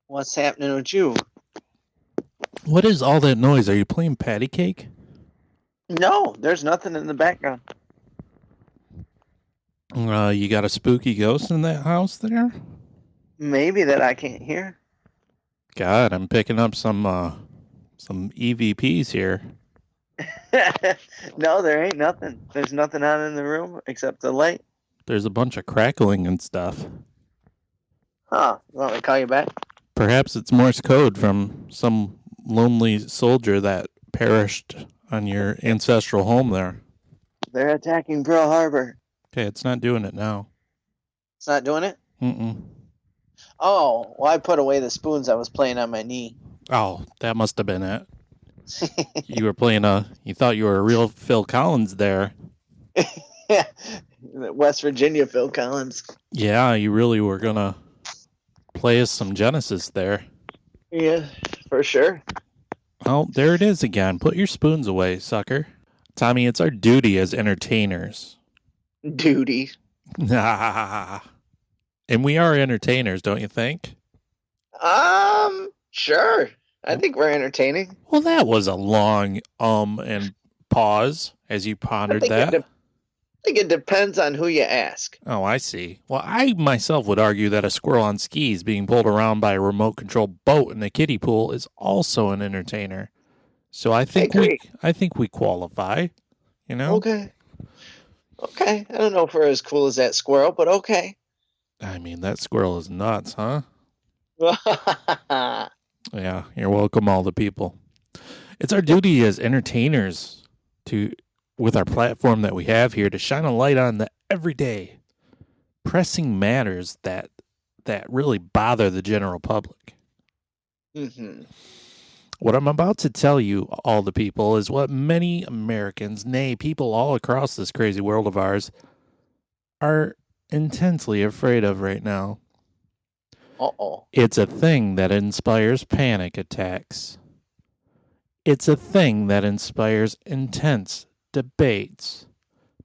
What's happening with you? What is all that noise? Are you playing patty cake? No, there's nothing in the background. You got a spooky ghost in that house there? Maybe that I can't hear. God, I'm picking up some EVPs here. No, there ain't nothing. There's nothing on in the room except the light. There's a bunch of crackling and stuff. Huh. Want me to call you back? Perhaps it's Morse code from some lonely soldier that perished on your ancestral home there. They're attacking Pearl Harbor. Okay, it's not doing it now. It's not doing it? Mm-mm. Oh, well, I put away the spoons I was playing on my knee. Oh, that must have been it. You were playing you thought you were a real Phil Collins there. Yeah, West Virginia Phil Collins. Yeah, you really were gonna play us some Genesis there. Yeah, for sure. Oh, there it is again. Put your spoons away, sucker. Tommy, it's our duty as entertainers. Duty. And we are entertainers, don't you think? Sure. I think we're entertaining. Well, that was a long and pause as you pondered that. I think it depends on who you ask. Oh, I see. Well, I myself would argue that a squirrel on skis being pulled around by a remote control boat in a kiddie pool is also an entertainer. So I think we qualify, you know? Okay. I don't know if we're as cool as that squirrel, but okay. I mean, that squirrel is nuts, huh? Yeah, you're welcome, all the people. It's our duty as entertainers with our platform that we have here, to shine a light on the everyday pressing matters that really bother the general public. Mm-hmm. What I'm about to tell you, all the people, is what many Americans, nay, people all across this crazy world of ours, are intensely afraid of right now. Uh-oh. It's a thing that inspires panic attacks. It's a thing that inspires intense debates.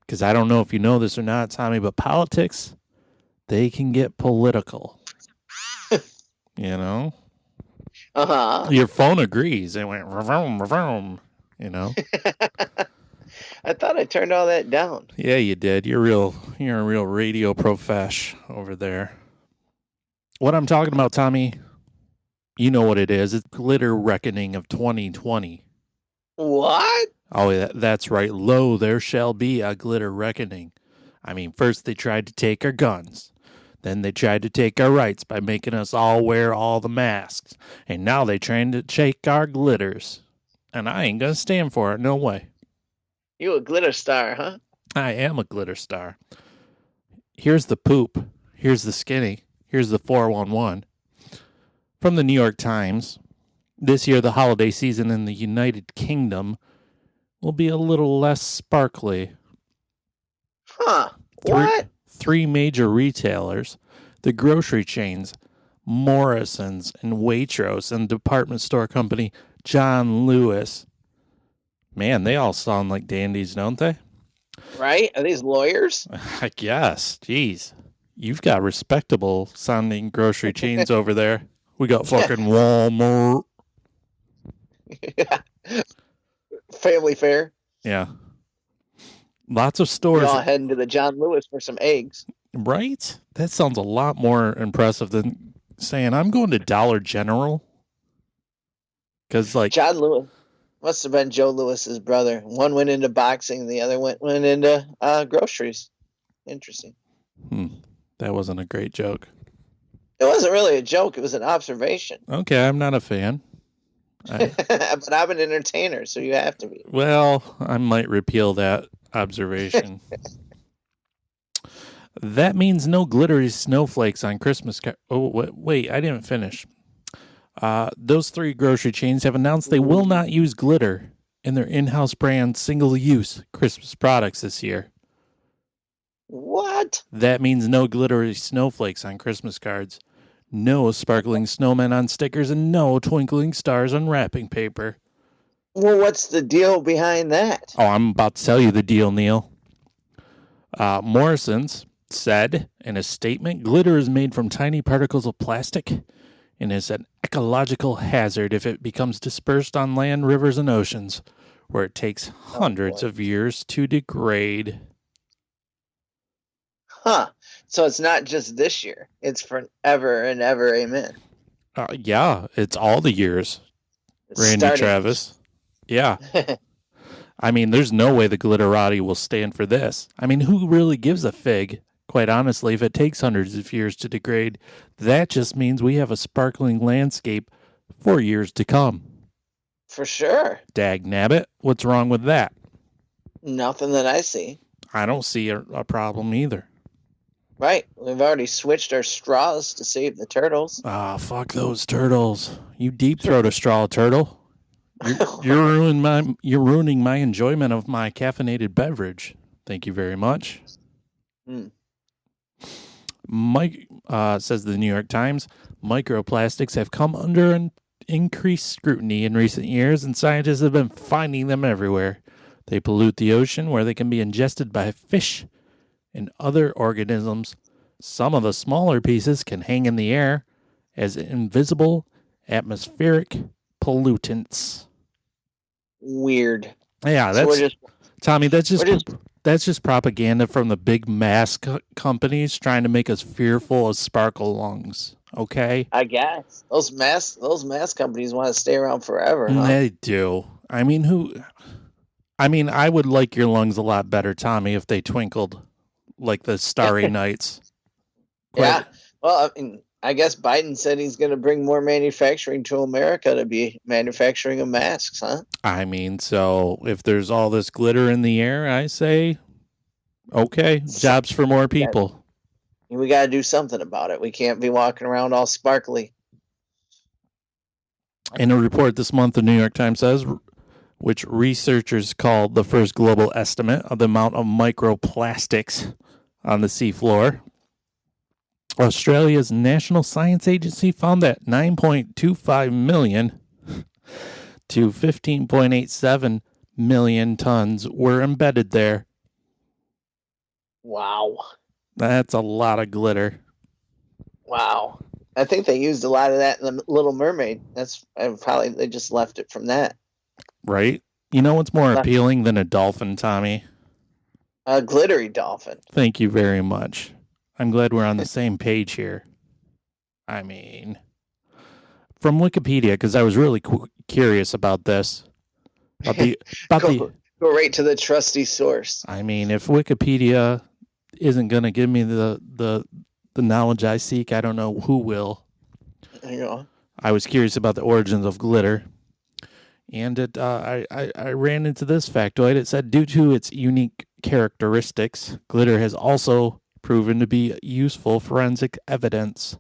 Because I don't know if you know this or not, Tommy, but politics, they can get political. You know? Uh-huh. Your phone agrees. It went vroom, vroom, you know? I thought I turned all that down. Yeah, you did. You're a real radio profesh over there. What I'm talking about, Tommy, you know what it is. It's glitter reckoning of 2020. What? Oh, that's right. Lo, there shall be a glitter reckoning. I mean, first they tried to take our guns. Then they tried to take our rights by making us all wear all the masks. And now they trying to take our glitters. And I ain't gonna stand for it. No way. You a glitter star, huh? I am a glitter star. Here's the poop. Here's the skinny. Here's the 411. From the New York Times. This year, the holiday season in the United Kingdom will be a little less sparkly. Huh. What? Three major retailers, the grocery chains, Morrison's and Waitrose, and department store company John Lewis. Man, they all sound like dandies, don't they? Right? Are these lawyers? I guess. Jeez. You've got respectable sounding grocery chains over there. We got fucking Walmart. Family Fair. Yeah. Lots of stores. We're all heading to the John Lewis for some eggs. Right? That sounds a lot more impressive than saying, I'm going to Dollar General. Because, like, John Lewis must have been Joe Lewis's brother. One went into boxing, the other went into groceries. Interesting. That wasn't a great joke. It wasn't really a joke. It was an observation. Okay, I'm not a fan. But I'm an entertainer, so you have to be. Well, I might repeal that observation. That means no glittery snowflakes on Christmas cards. Oh, wait, I didn't finish. Those three grocery chains have announced they will not use glitter in their in-house brand single-use Christmas products this year. What? That means no glittery snowflakes on Christmas cards, no sparkling snowmen on stickers, and no twinkling stars on wrapping paper. Well, what's the deal behind that? Oh, I'm about to tell you the deal, Neil. Morrison's said in a statement, glitter is made from tiny particles of plastic and is an ecological hazard if it becomes dispersed on land, rivers, and oceans, where it takes hundreds of years to degrade. Huh. So it's not just this year. It's forever and ever. Amen. Yeah, it's all the years. Randy Travis. Yeah. I mean, there's no way the glitterati will stand for this. I mean, who really gives a fig? Quite honestly, if it takes hundreds of years to degrade, that just means we have a sparkling landscape for years to come. For sure. Dag nabbit, what's wrong with that? Nothing that I see. I don't see a problem either. Right. We've already switched our straws to save the turtles. Ah, fuck those turtles. You deep throat a straw, turtle. You're ruining my enjoyment of my caffeinated beverage. Thank you very much. Mike says the New York Times, microplastics have come under an increased scrutiny in recent years, and scientists have been finding them everywhere. They pollute the ocean, where they can be ingested by fish and other organisms. Some of the smaller pieces can hang in the air as invisible atmospheric pollutants. Weird. Yeah, Tommy. That's just propaganda from the big mask companies trying to make us fearful of sparkle lungs. Okay, I guess those mask companies want to stay around forever. Huh? They do. I mean, I would like your lungs a lot better, Tommy, if they twinkled like the starry nights. Yeah. Well, I guess Biden said he's going to bring more manufacturing to America to be manufacturing of masks, huh? I mean, so if there's all this glitter in the air, I say, okay, jobs for more people. We got to do something about it. We can't be walking around all sparkly. In a report this month, the New York Times says, which researchers called the first global estimate of the amount of microplastics on the seafloor, Australia's National Science Agency found that 9.25 million to 15.87 million tons were embedded there. Wow. That's a lot of glitter. Wow. I think they used a lot of that in The Little Mermaid. That's probably they just left it from that. Right? You know what's more appealing than a dolphin, Tommy? A glittery dolphin. Thank you very much. I'm glad we're on the same page here. I mean, from Wikipedia, because I was really curious about this. Go right to the trusty source. I mean, if Wikipedia isn't going to give me the knowledge I seek, I don't know who will. Yeah. I was curious about the origins of glitter. And I ran into this factoid. It said, due to its unique characteristics, glitter has also proven to be useful forensic evidence.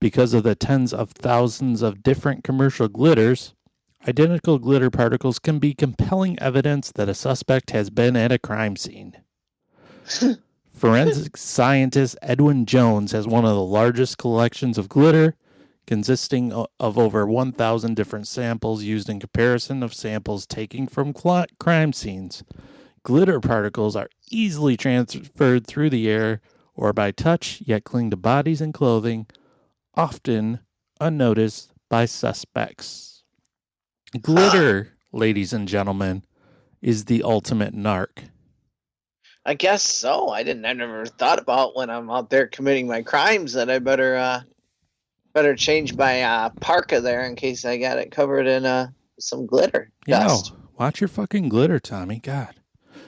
Because of the tens of thousands of different commercial glitters, identical glitter particles can be compelling evidence that a suspect has been at a crime scene. Forensic scientist Edwin Jones has one of the largest collections of glitter, consisting of over 1,000 different samples used in comparison of samples taken from crime scenes. Glitter particles are easily transferred through the air or by touch, yet cling to bodies and clothing, often unnoticed by suspects. Glitter, ladies and gentlemen, is the ultimate narc. I guess so. I never thought about when I'm out there committing my crimes that I better change my parka there in case I got it covered in some glitter. Dust. Watch your fucking glitter, Tommy. God.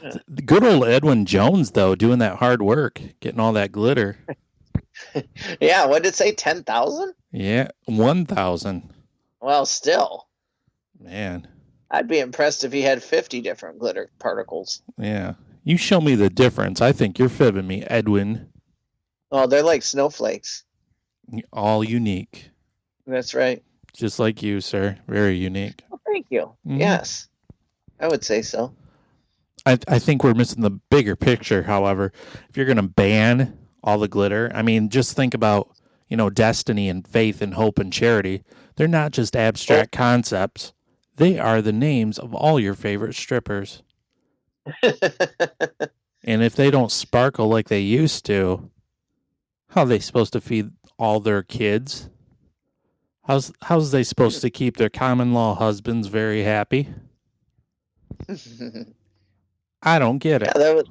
Yeah. The good old Edwin Jones, though, doing that hard work, getting all that glitter. Yeah, what did it say? 10,000? Yeah, 1,000. Well, still. Man. I'd be impressed if he had 50 different glitter particles. Yeah. You show me the difference. I think you're fibbing me, Edwin. Oh, they're like snowflakes. All unique. That's right. Just like you, sir. Very unique. Well, thank you. Mm-hmm. Yes. I would say so. I think we're missing the bigger picture, however. If you're going to ban all the glitter, I mean, just think about, destiny and faith and hope and charity. They're not just abstract concepts. They are the names of all your favorite strippers. And if they don't sparkle like they used to, how are they supposed to feed all their kids? How's they supposed to keep their common law husbands very happy? I don't get it. that was,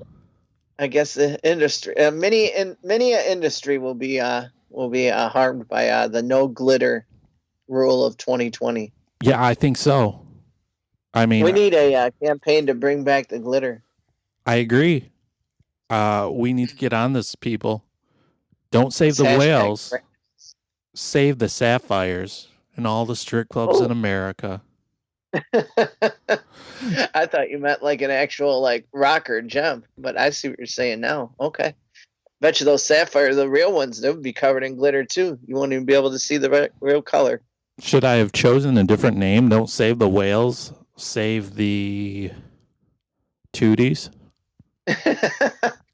I guess the industry, many industry will be harmed by the no glitter rule of 2020. Yeah, I think so. I mean, we need a campaign to bring back the glitter. I agree. We need to get on this, people. Don't save the whales. Save the sapphires and all the strip clubs in America. I thought you meant like an actual like rock or gem, but I see what you're saying now. Okay. Bet you those sapphires, the real ones, they would be covered in glitter too. You won't even be able to see the real color. Should I have chosen a different name? Don't save the whales. Save the Tuttis.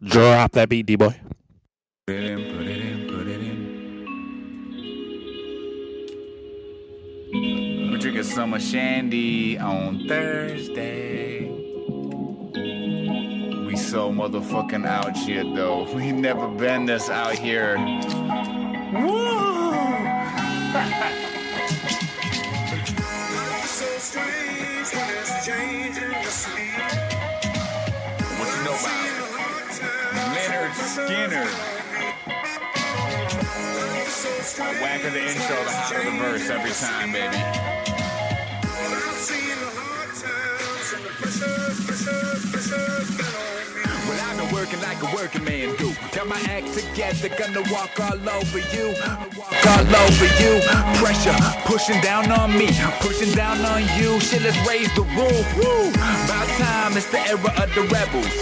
Drop that beat, D-boy. Put it in. We're drinking summer shandy on Thursday. We so motherfucking out here, though. We never been this out here. Woo! What you know about Leonard Skinner? The whacker the intro, the hotter the verse every time, baby. Well, I've been working like a working man do. Got my act together, gonna walk all over you. All over you. Pressure pushing down on me, pushing down on you. Shit, let's raise the roof. Woo! About time, it's the era of the rebels.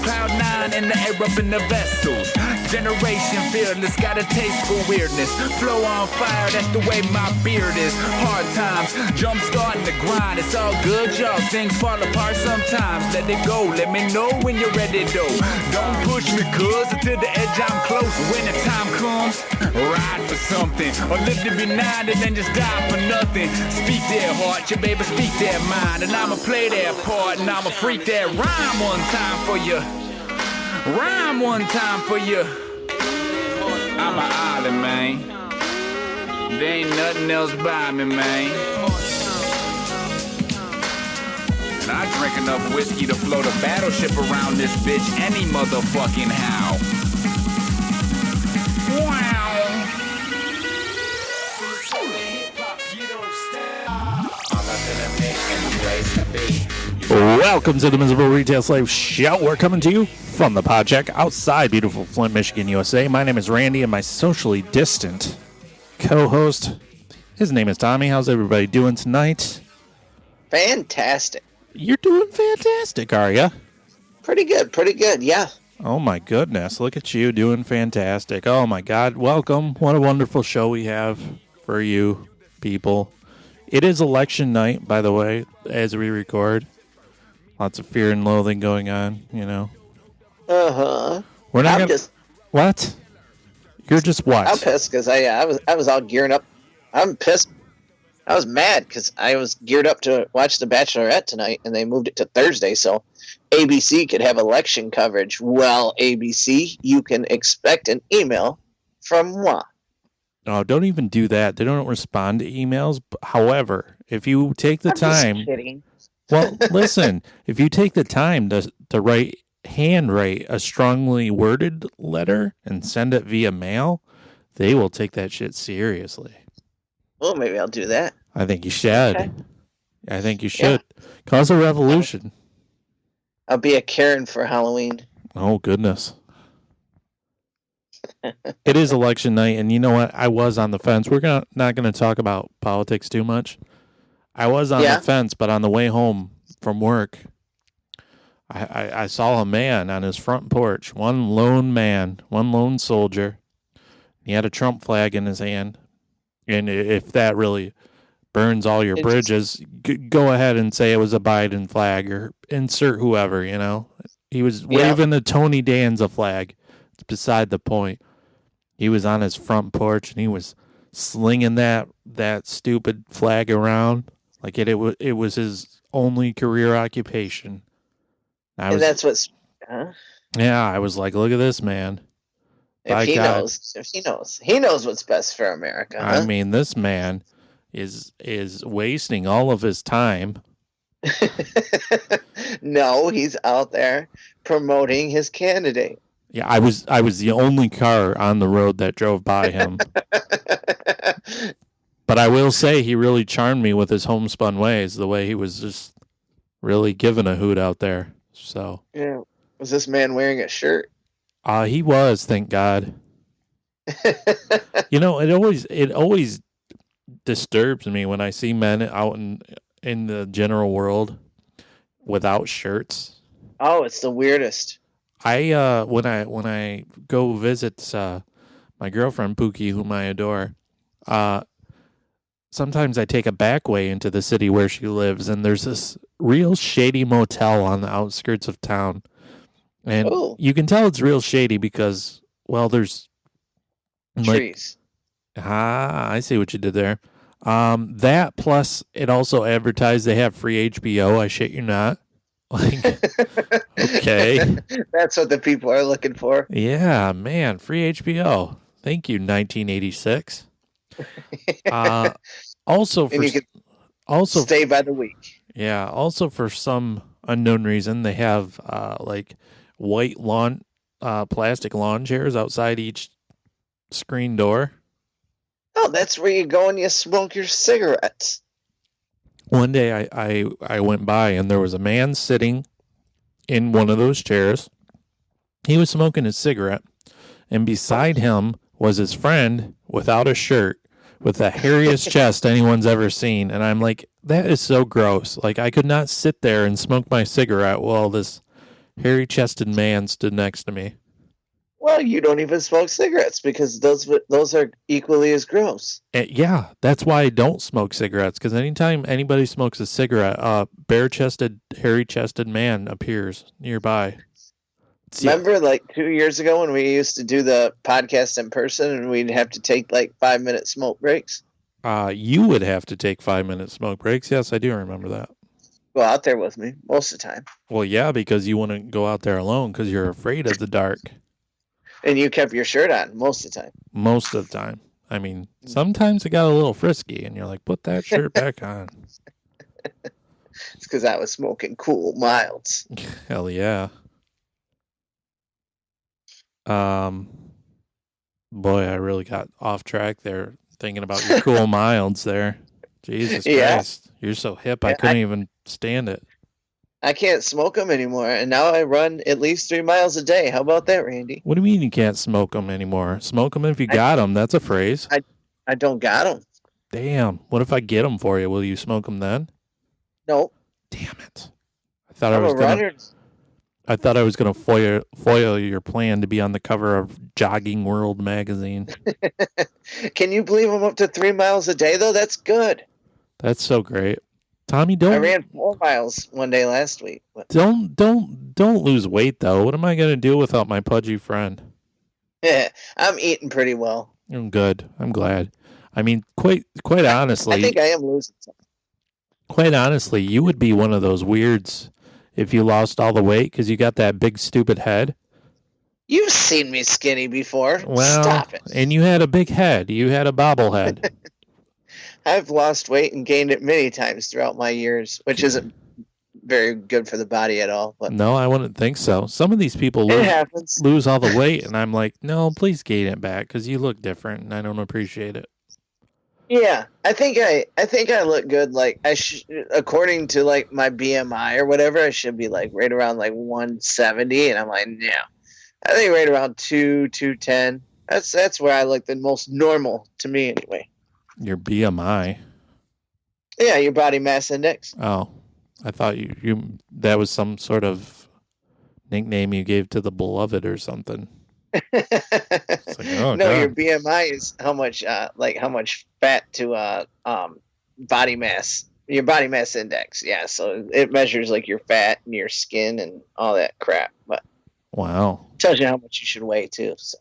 Cloud 9 in the air up in the vessels. Generation fearless, got a taste for weirdness. Flow on fire, that's the way my beard is. Hard times, jump starting the grind. It's all good, y'all. Things fall apart sometimes. Let it go, let me know when you're ready, though. Don't push me, cuz until the edge I'm close. When the time comes, ride for something. Or live to be 90 and then just die for nothing. Speak their heart, your baby, speak their mind. And I'ma play their part, and I'ma freak that rhyme one time for you. Rhyme one time for you. I'm an island, man. There ain't nothing else by me, man. And I drink enough whiskey to float a battleship around this bitch any motherfucking how. Wow. Welcome to the Miserable Retail Slave Show. We're coming to you from the Pod Check outside beautiful Flint, Michigan, USA. My name is Randy, and my socially distant co-host, his name is Tommy. How's everybody doing tonight? Fantastic. You're doing fantastic, are you? Pretty good, yeah. Oh my goodness, look at you doing fantastic. Oh my God, welcome. What a wonderful show we have for you people. It is election night, by the way, as we record. Lots of fear and loathing going on, you know. Uh-huh. We're not gonna... What? You're just what? I'm pissed because I was all gearing up. I'm pissed. I was mad because I was geared up to watch The Bachelorette tonight, and they moved it to Thursday, so ABC could have election coverage. Well, ABC, you can expect an email from moi. Oh, don't even do that. They don't respond to emails. However, if you take the time... Just kidding. Well, listen, if you take the time to handwrite a strongly worded letter and send it via mail, they will take that shit seriously. Well, maybe I'll do that. I think you should. Okay. I think you should. Yeah. Cause a revolution. I'll be a Karen for Halloween. Oh, goodness. It is election night, and you know what? I was on the fence. We're not going to talk about politics too much. I was on the fence, but on the way home from work, I saw a man on his front porch, one lone soldier. He had a Trump flag in his hand. And if that really burns all your bridges, go ahead and say it was a Biden flag or insert whoever, you know. He was waving the Tony Danza flag. It's beside the point. He was on his front porch and he was slinging that stupid flag around like it was his only career occupation. That's what's... Huh? Yeah, I was like, look at this man. If he knows what's best for America. Huh? I mean, this man is wasting all of his time. No, he's out there promoting his candidate. Yeah, I was the only car on the road that drove by him. But I will say he really charmed me with his homespun ways, the way he was just really giving a hoot out there. So Yeah. Was this man wearing a shirt? he was, thank God. You know, it always disturbs me when I see men out in the general world without shirts. Oh, it's the weirdest. I when I go visit my girlfriend Pookie, whom I adore, sometimes I take a back way into the city where she lives, and there's this real shady motel on the outskirts of town. And you can tell it's real shady because, well, there's trees. I see what you did there. That plus it also advertised they have free HBO. I shit you not. Like, okay. That's what the people are looking for. Yeah, man, free HBO. Thank you, 1986. Also for and you can stay by the week. Yeah, also for some unknown reason they have like white lawn plastic lawn chairs outside each screen door. Oh, that's where you go and you smoke your cigarettes. One day I went by and there was a man sitting in one of those chairs. He was smoking his cigarette, and beside him was his friend without a shirt with the hairiest chest anyone's ever seen. And I'm like, that is so gross. Like, I could not sit there and smoke my cigarette while this hairy-chested man stood next to me. Well, you don't even smoke cigarettes because those are equally as gross. Yeah, that's why I don't smoke cigarettes, because anytime anybody smokes a cigarette, a bare-chested, hairy-chested man appears nearby. Remember like 2 years ago when we used to do the podcast in person and we'd have to take like 5-minute smoke breaks? You would have to take 5-minute smoke breaks. Yes, I do remember that. Go out there with me most of the time. Well, yeah, because you wouldn't go out there alone because you're afraid of the dark. And you kept your shirt on most of the time. Most of the time. I mean, sometimes it got a little frisky, and you're like, put that shirt back on. It's because I was smoking cool milds. Hell yeah. Boy, I really got off track there thinking about your cool milds there. Jesus Christ. You're so hip, I couldn't even stand it. I can't smoke them anymore, and now I run at least 3 miles a day. How about that, Randy? What do you mean you can't smoke them anymore? Smoke them if you got them. That's a phrase. I don't got them. Damn. What if I get them for you? Will you smoke them then? Nope. Damn it. I thought I was gonna foil your plan to be on the cover of Jogging World magazine. Can you believe I'm up to 3 miles a day though? That's good. That's so great. Tommy, I ran 4 miles one day last week. Don't lose weight though. What am I gonna do without my pudgy friend? Yeah, I'm eating pretty well. I'm good. I'm glad. I mean, quite honestly, I think I am losing something. Quite honestly, you would be one of those weirds if you lost all the weight because you got that big stupid head. You've seen me skinny before. Well, stop it. And you had a big head. You had a bobblehead. I've lost weight and gained it many times throughout my years, which isn't very good for the body at all. But no, I wouldn't think so. Some of these people lose all the weight, and I'm like, no, please gain it back because you look different, and I don't appreciate it. Yeah, I think I look good. Like according to like my BMI or whatever, I should be like right around like 170, and I'm like, yeah, I think right around 210. That's where I look the most normal to me anyway. Your BMI. Yeah, your body mass index. Oh, I thought you that was some sort of nickname you gave to the beloved or something. Like, no, God. Your BMI is how much fat to body mass. Your body mass index. Yeah, so it measures like your fat and your skin and all that crap. But wow, tells you how much you should weigh too. So.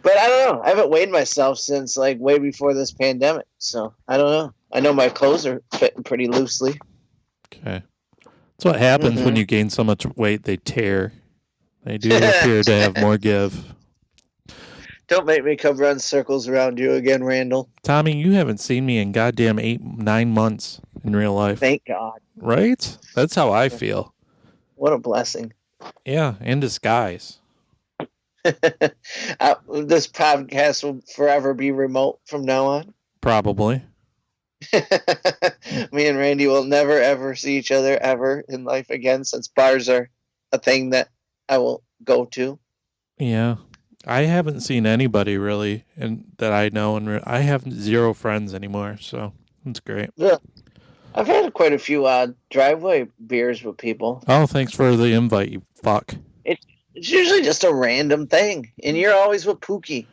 But I don't know. I haven't weighed myself since like way before this pandemic. So I don't know. I know my clothes are fitting pretty loosely. Okay. That's what happens when you gain so much weight, they tear. They do appear to have more give. Don't make me come run circles around you again, Randall. Tommy, you haven't seen me in goddamn 8-9 months in real life. Thank God. Right? That's how I feel. What a blessing. Yeah, in disguise. This podcast will forever be remote from now on. Probably. Me and Randy will never, ever see each other ever in life again, since bars are a thing that I will go to. Yeah. I haven't seen anybody really that I know, and I have 0 friends anymore, so it's great. Yeah. I've had quite a few driveway beers with people. Oh, thanks for the invite, you fuck. It's usually just a random thing, and you're always with Pookie.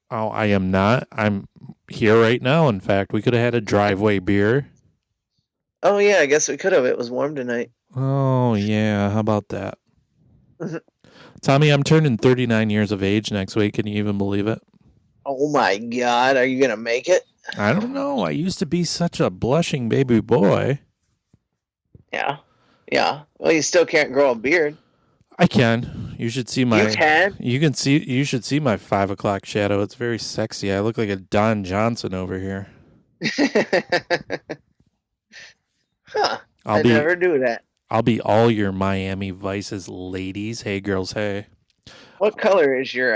Oh, I am not. I'm here right now, in fact. We could have had a driveway beer. Oh, yeah, I guess we could have. It was warm tonight. Oh, yeah. How about that? Tommy, I'm turning 39 years of age next week. Can you even believe it? Oh, my God. Are you going to make it? I don't know. I used to be such a blushing baby boy. Yeah. Yeah. Well, you still can't grow a beard. I can. You should see my... You can? You should see my 5 o'clock shadow. It's very sexy. I look like a Don Johnson over here. Huh. I never do that. I'll be all your Miami Vice's ladies. Hey, girls, hey. What color is your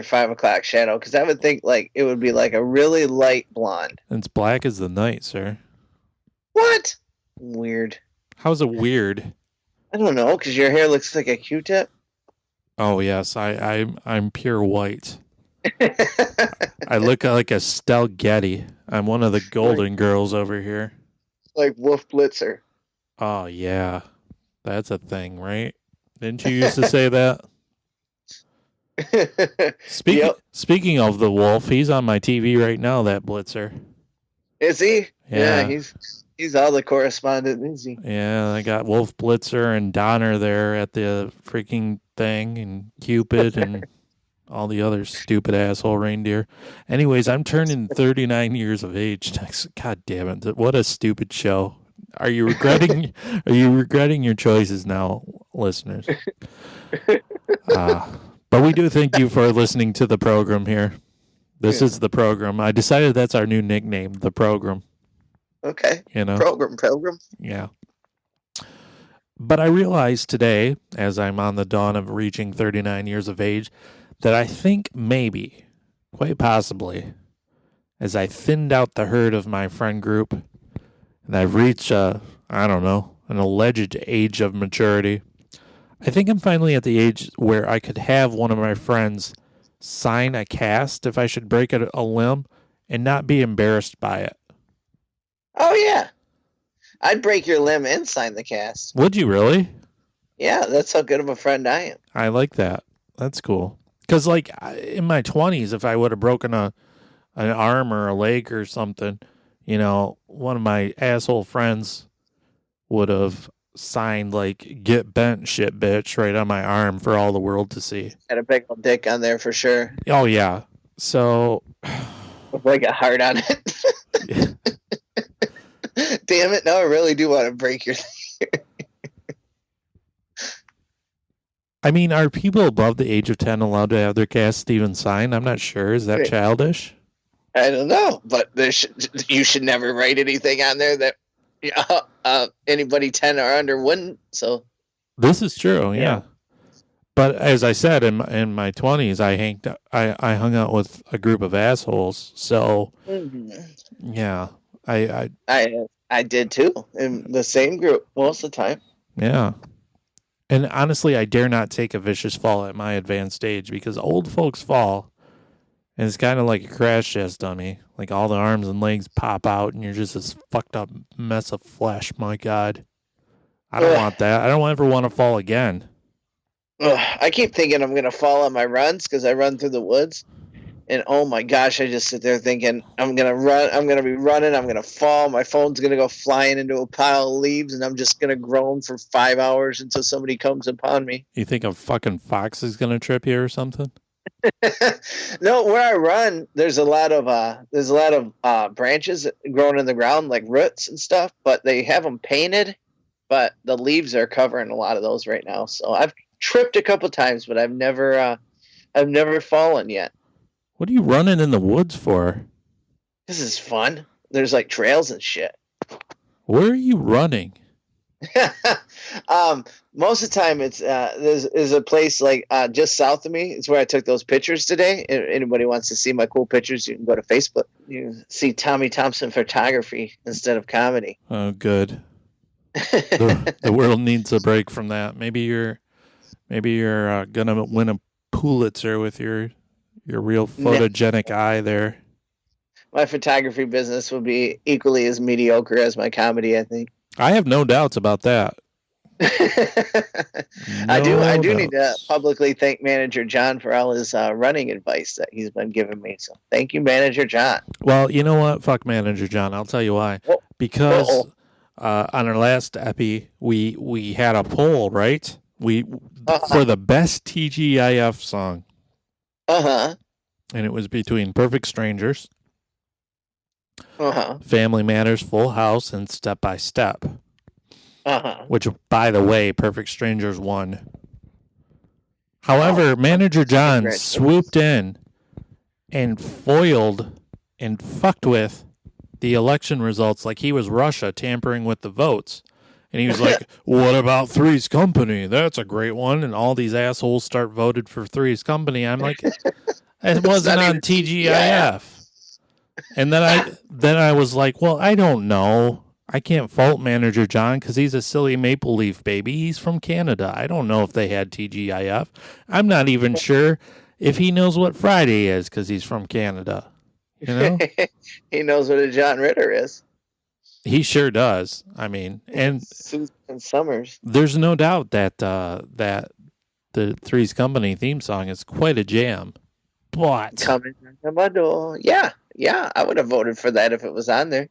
5 o'clock shadow? Because I would think like it would be like a really light blonde. It's black as the night, sir. What? Weird. How's it weird? I don't know, because your hair looks like a Q-tip. Oh yes, I'm pure white. I look like a Stell Getty. I'm one of the golden girls over here. Like Wolf Blitzer. Oh yeah, that's a thing, right? Didn't you used to say that? Speaking of the wolf, he's on my TV right now. That Blitzer. Is he? Yeah, he's all the correspondent, isn't he? Yeah, I got Wolf Blitzer and Donner there at the freaking thing, and Cupid and all the other stupid asshole reindeer. Anyways, I'm turning 39 years of age next. God damn it! What a stupid show. Are you regretting? Are you regretting your choices now, listeners? But we do thank you for listening to the program here. This is the program. I decided that's our new nickname, the program. Okay. You know, program. Yeah. But I realized today, as I'm on the dawn of reaching 39 years of age, that I think maybe, quite possibly, as I thinned out the herd of my friend group, and I've reached, an alleged age of maturity, I think I'm finally at the age where I could have one of my friends sign a cast if I should break a limb and not be embarrassed by it. Oh, yeah. I'd break your limb and sign the cast. Would you really? Yeah, that's how good of a friend I am. I like that. That's cool. Because, like, in my 20s, if I would have broken an arm or a leg or something, you know, one of my asshole friends would have signed, like, get bent shit, bitch, right on my arm for all the world to see. Had a big old dick on there for sure. Oh, yeah. So... With like a heart on it. Damn it, now I really do want to break your thing. I mean, are people above the age of 10 allowed to have their cast even signed? I'm not sure. Is that childish? I don't know, but you should never write anything on there that anybody 10 or under wouldn't. So this is true, yeah. But as I said, in my 20s, I hung out with a group of assholes. So yeah, I did too, in the same group most of the time. Yeah. And honestly, I dare not take a vicious fall at my advanced age because old folks fall, and it's kind of like a crash test dummy. Like all the arms and legs pop out, and you're just this fucked up mess of flesh. My God. I don't want that. I don't ever want to fall again. I keep thinking I'm going to fall on my runs because I run through the woods. And oh my gosh, I just sit there thinking, I'm going to run, I'm going to be running, I'm going to fall, my phone's going to go flying into a pile of leaves, and I'm just going to groan for 5 hours until somebody comes upon me. You think a fucking fox is going to trip you or something? No, where I run, there's a lot of branches growing in the ground, like roots and stuff, but they have them painted, but the leaves are covering a lot of those right now. So I've tripped a couple times, but I've never fallen yet. What are you running in the woods for? This is fun. There's like trails and shit. Where are you running? Most of the time it's there's a place like just south of me. It's where I took those pictures today. If anybody wants to see my cool pictures, you can go to Facebook. You can see Tommy Thompson photography instead of comedy. Oh, good. The world needs a break from that. Maybe you're gonna win a Pulitzer with your real photogenic eye there. My photography business will be equally as mediocre as my comedy, I think. I have no doubts about that. I do need to publicly thank Manager John for all his running advice that he's been giving me. So thank you, Manager John. Well, you know what? Fuck Manager John. I'll tell you why. Because on our last epi, we had a poll, right? For the best TGIF song. And it was between Perfect Strangers, Family Matters, Full House, and Step by Step. Which, by the way, Perfect Strangers won. However, Manager John swooped in and foiled and fucked with the election results like he was Russia tampering with the votes. And he was like, what about Three's Company? That's a great one. And all these assholes start voted for Three's Company. I'm like, it wasn't on TGIF. And then I was like, well, I don't know. I can't fault Manager John because he's a silly Maple Leaf baby. He's from Canada. I don't know if they had TGIF. I'm not even sure if he knows what Friday is because he's from Canada. You know? He knows what a John Ritter is. He sure does. I mean, and Susan Summers. There's no doubt that that the Three's Company theme song is quite a jam. But coming to my door. Yeah, I would have voted for that if it was on there.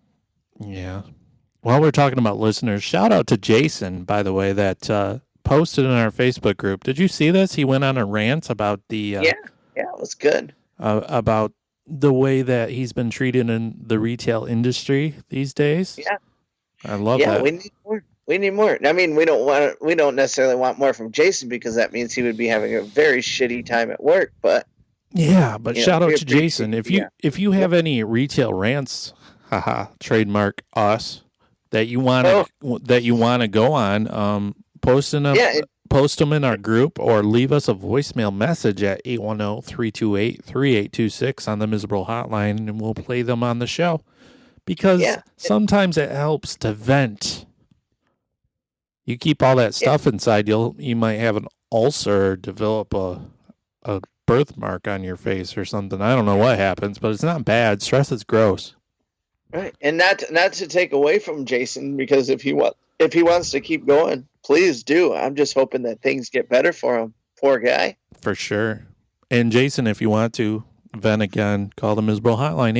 Yeah. While we're talking about listeners, shout out to Jason, by the way, that posted in our Facebook group. Did you see this? He went on a rant about the yeah, it was good. About the way that he's been treated in the retail industry these days. Yeah, I love that. Yeah, we need more. We need more. I mean, we don't necessarily want more from Jason because that means he would be having a very shitty time at work. But yeah, but shout out to Jason. If you have any retail rants, trademark us. That you want to go on, post them in our group or leave us a voicemail message at 810-328-3826 on the Miserable Hotline, and we'll play them on the show. Because sometimes it helps to vent. You keep all that stuff inside, you might have an ulcer or develop a birthmark on your face or something. I don't know what happens, but it's not bad. Stress is gross. Right, and not to take away from Jason, because if he wants to keep going, please do. I'm just hoping that things get better for him. Poor guy. For sure. And Jason, if you want to vent again, call the Miserable Hotline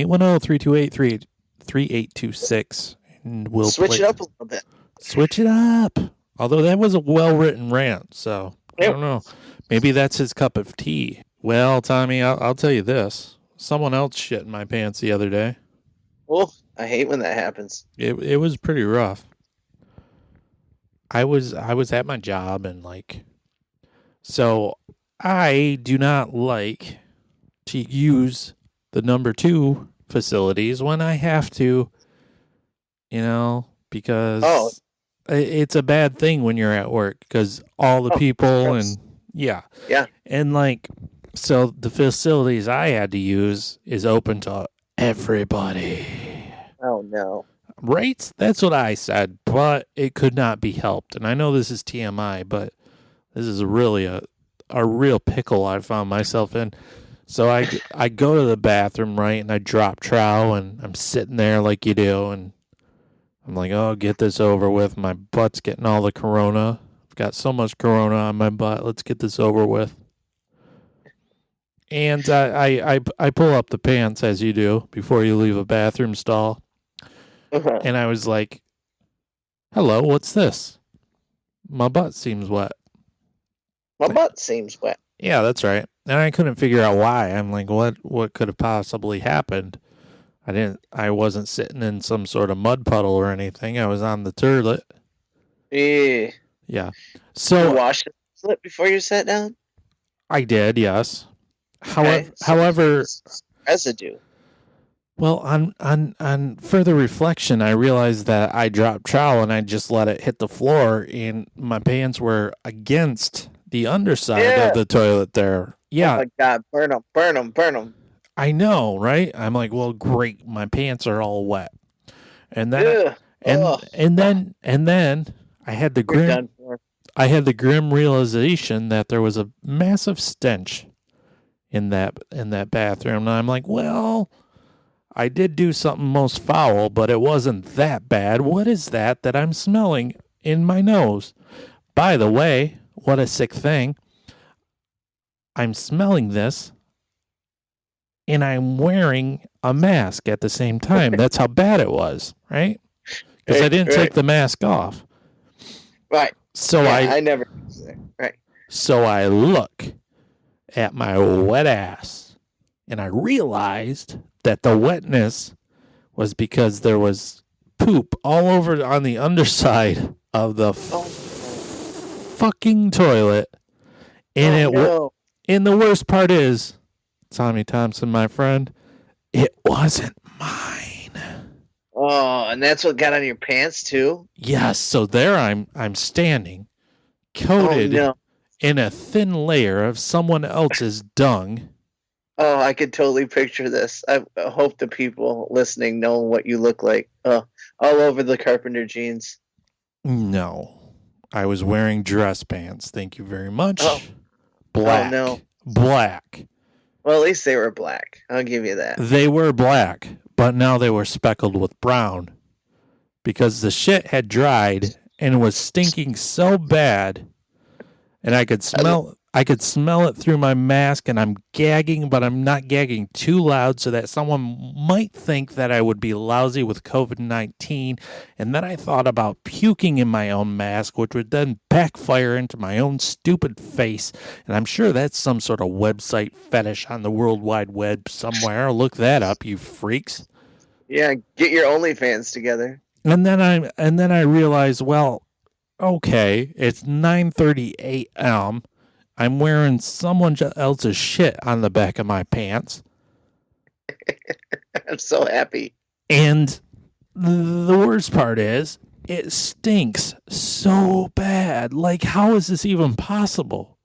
810-328-3826, and we'll switch it up a little bit. Switch it up. Although that was a well-written rant, so I don't know. Maybe that's his cup of tea. Well, Tommy, I'll tell you this: someone else shit in my pants the other day. Well, I hate when that happens. It was pretty rough. I was at my job and so I do not like to use the number 2 facilities when I have to, because it's a bad thing when you're at work because all the people and and so the facilities I had to use is open to everybody. Oh, no. Right? That's what I said, but it could not be helped. And I know this is TMI, but this is really a real pickle I found myself in. So I go to the bathroom, right, and I drop trow, and I'm sitting there like you do, and I'm like, oh, get this over with. My butt's getting all the corona. I've got so much corona on my butt. Let's get this over with. And I pull up the pants, as you do, before you leave a bathroom stall. And I was like, hello, what's this? My butt seems wet. My butt seems wet. Yeah, that's right. And I couldn't figure out why. I'm like, what could have possibly happened? I wasn't sitting in some sort of mud puddle or anything. I was on the toilet. Yeah. So you washed the toilet before you sat down? I did, yes. Okay, so However, residue. well, on further reflection, I realized that I dropped trowel and I just let it hit the floor, and my pants were against the underside of the toilet there. Yeah. Oh my God, burn them, burn them, burn them. I know, right? I'm like, well, great, my pants are all wet, and then and then I had the grim realization that there was a massive stench in that bathroom, and I'm like, well, I did do something most foul, but it wasn't that bad. What is that I'm smelling in my nose? By the way, what a sick thing! I'm smelling this. And I'm wearing a mask at the same time. That's how bad it was, right? Because I didn't take the mask off. Right. So I never. Right. So I look at my wet ass, and I realized that the wetness was because there was poop all over on the underside of the fucking toilet. And and the worst part is, Tommy Thompson, my friend, it wasn't mine. Oh, and that's what got on your pants too? Yes, so there I'm standing, coated in a thin layer of someone else's dung. Oh, I could totally picture this. I hope the people listening know what you look like. All over the carpenter jeans. No, I was wearing dress pants. Thank you very much. Oh. Black. Oh, no. Black. Well, at least they were black. I'll give you that. They were black, but now they were speckled with brown because the shit had dried and was stinking so bad, and I could smell it through my mask, and I'm gagging, but I'm not gagging too loud so that someone might think that I would be lousy with COVID-19. And then I thought about puking in my own mask, which would then backfire into my own stupid face. And I'm sure that's some sort of website fetish on the World Wide Web somewhere. Look that up, you freaks. Yeah, get your OnlyFans together. And then I realized, well, okay, it's 9:30 a.m. I'm wearing someone else's shit on the back of my pants. I'm so happy. And the worst part is, it stinks so bad. Like, how is this even possible?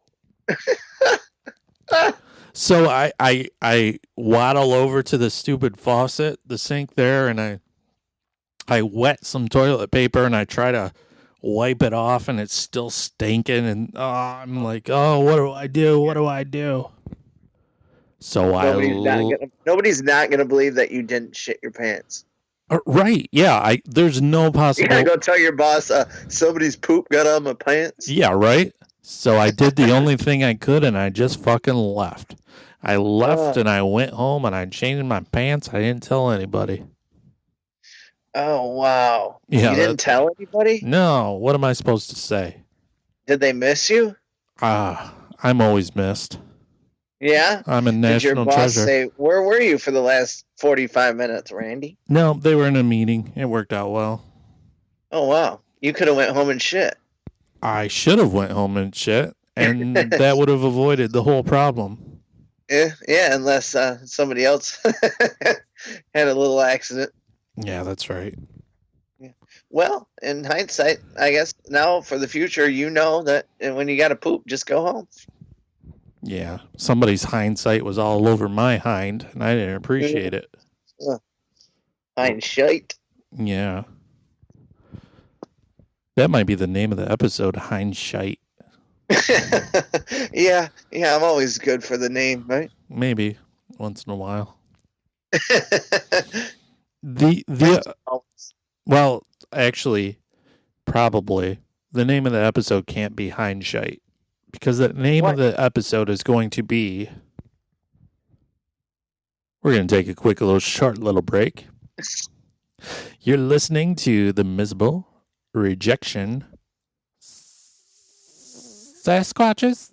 So I waddle over to the stupid faucet, the sink there, and I wet some toilet paper, and I try to wipe it off, and it's still stinking, and I'm like, oh, what do I do? What do I do? So nobody's not gonna believe that you didn't shit your pants. Right? Yeah. There's no possible. You gotta go tell your boss somebody's poop got on my pants. Yeah. Right. So I did the only thing I could, and I just fucking left. I left, and I went home, and I changed my pants. I didn't tell anybody. Oh, wow. Yeah, you didn't tell anybody? No. What am I supposed to say? Did they miss you? I'm always missed. Yeah? I'm a national treasure. Did your boss say, where were you for the last 45 minutes, Randy? No, they were in a meeting. It worked out well. Oh, wow. You could have went home and shit. I should have went home and shit, and that would have avoided the whole problem. Yeah, unless somebody else had a little accident. Yeah, that's right. Yeah. Well, in hindsight, I guess now for the future, you know that when you got to poop, just go home. Yeah, somebody's hindsight was all over my hind, and I didn't appreciate it. Hindshite. Yeah. That might be the name of the episode, Hindshite. Yeah, I'm always good for the name, right? Maybe, once in a while. Well, actually, probably the name of the episode can't be Hindshite, because the name of the episode is going to be. We're going to take a quick short little break. You're listening to the Miserable Rejection Sasquatches.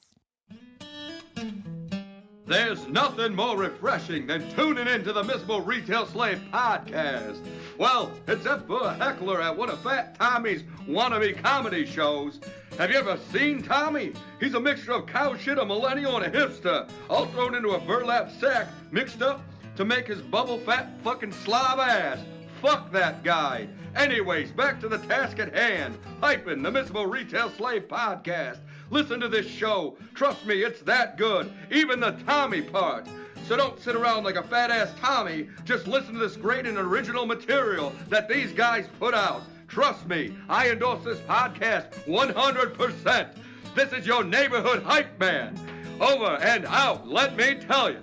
There's nothing more refreshing than tuning into the Miserable Retail Slave podcast. Well, except for a heckler at one of Fat Tommy's wannabe comedy shows. Have you ever seen Tommy? He's a mixture of cow shit, a millennial, and a hipster, all thrown into a burlap sack, mixed up to make his bubble fat fucking slob ass. Fuck that guy. Anyways, back to the task at hand. Hyping the Miserable Retail Slave podcast. Listen to this show. Trust me, it's that good. Even the Tommy part. So don't sit around like a fat-ass Tommy. Just listen to this great and original material that these guys put out. Trust me, I endorse this podcast 100%. This is your neighborhood hype man. Over and out, let me tell you.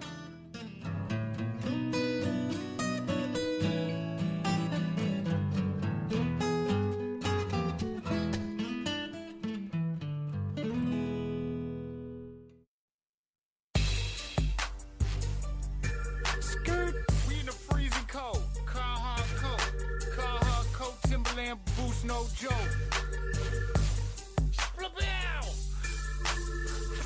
No joke.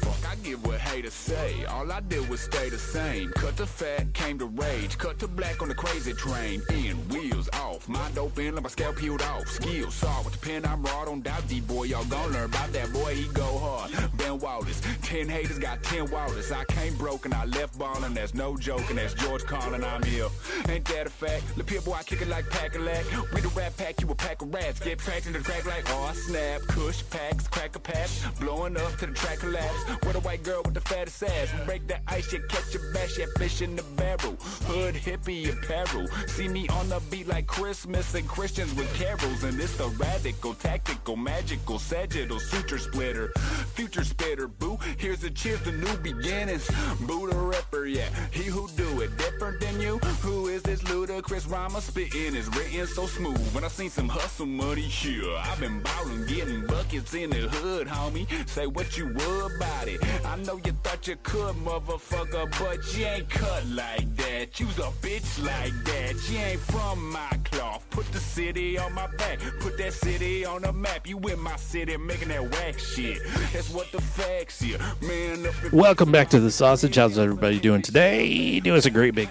Fuck, I give what haters say. All I did was stay the same. Cut to fat, came to rage. Cut to black on the crazy train. In, wheels off. My dope in, let my scalp peeled off. Skills saw with the pen, I'm raw. Don't doubt D-boy, y'all gon' learn about that boy. He go hard. Ben Wallace. 10 haters got 10 Wallace. I came broken, I left ballin'. That's no joking. That's George calling, I'm here. Ain't that a fact? The pit boy, I kick it like Pack-a-Lack. We the rap pack, you a pack of rats. Get tracked in the crack like, oh, I snap. Kush packs, cracker packs. Blowing up to the track collapse. With a white girl with the fattest ass. We break that ice, you catch a bash, yeah, fish in the barrel. Hood hippie apparel. See me on the beat like Christmas and Christians with carols. And it's the radical, tactical, magical, sagittal, suture splitter. Future spitter, boo. Here's a cheers to new beginnings. Boo the rapper, yeah. He who do it different than you. Who is this ludicrous rhymer spitting is written so smooth. When I seen some hustle money here, I've been ballin', getting buckets in the hood, homie. Say what you would about it. I know you thought you could, motherfucker, but you ain't cut like that. You's a bitch like that. You ain't from my cloth. Put the city on my back. Put that city on the map. You in my city making that whack shit. That's what the facts here. Man, Welcome back to the Sausage. How's everybody doing today? Do us a great big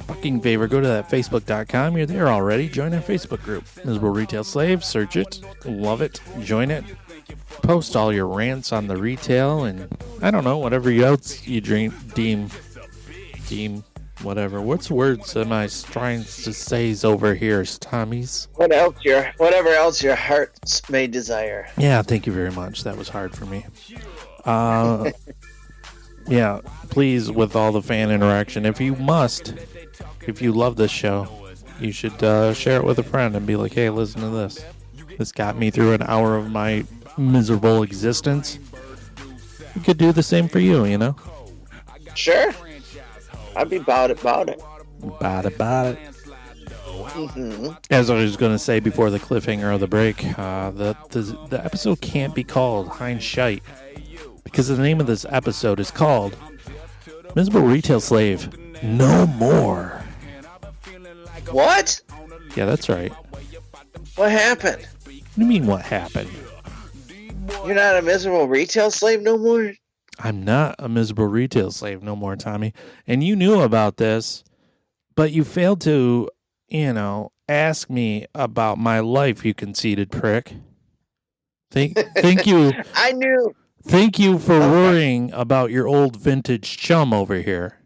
fucking favor. Go to that Facebook.com. You're there already. Join our Facebook group. Miserable Retail Slave. Search it. Love it. Join it. Post all your rants on the retail and I don't know, whatever else you deem, whatever. What's words am I trying to say over here, Tommy's? Whatever else your hearts may desire. Yeah, thank you very much. That was hard for me. Yeah, please, with all the fan interaction, if you love this show, you should share it with a friend and be like, hey, listen to this. This got me through an hour of my miserable existence. We could do the same for you, you know? Sure. I'd be about it. About it. Mm-hmm. As I was going to say before the cliffhanger of the break, the episode can't be called Hindshite because the name of this episode is called Miserable Retail Slave No More. What? Yeah, that's right. What happened? What do you mean, what happened? You're not a miserable retail slave no more? I'm not a miserable retail slave no more, Tommy. And you knew about this, but you failed to, ask me about my life, you conceited prick. Thank you. I knew. Thank you for worrying about your old vintage chum over here,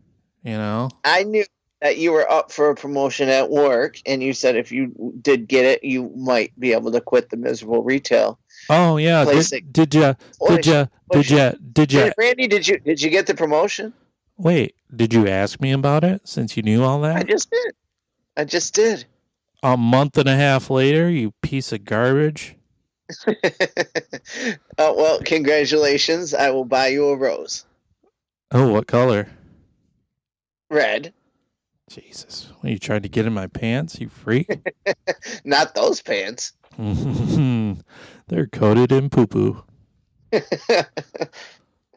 I knew that you were up for a promotion at work, and you said if you did get it, you might be able to quit the miserable retail. Oh yeah, did you? Randy, did you get the promotion? Wait, did you ask me about it since you knew all that? I just did. A month and a half later, you piece of garbage. Oh well, congratulations! I will buy you a rose. Oh, what color? Red. Jesus, what, you tried to get in my pants, you freak? Not those pants. They're coated in poo-poo.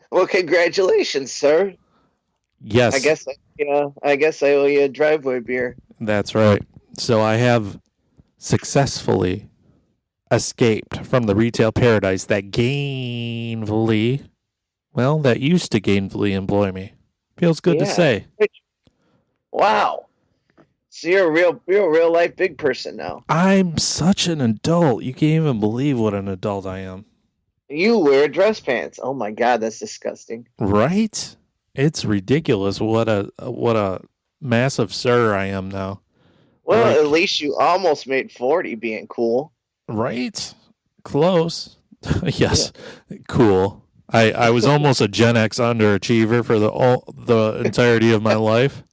Well, congratulations, sir. Yes. I guess I owe you a driveway beer. That's right. So I have successfully escaped from the retail paradise that used to gainfully employ me. Feels good to say. Wow. So you're a real life big person now. I'm such an adult. You can't even believe what an adult I am. You wear dress pants. Oh my God, that's disgusting. Right? It's ridiculous what a massive sir I am now. Well, Like, at least you almost made 40 being cool. right? Close. Yes. Cool. I was almost a Gen X underachiever for the entirety of my life.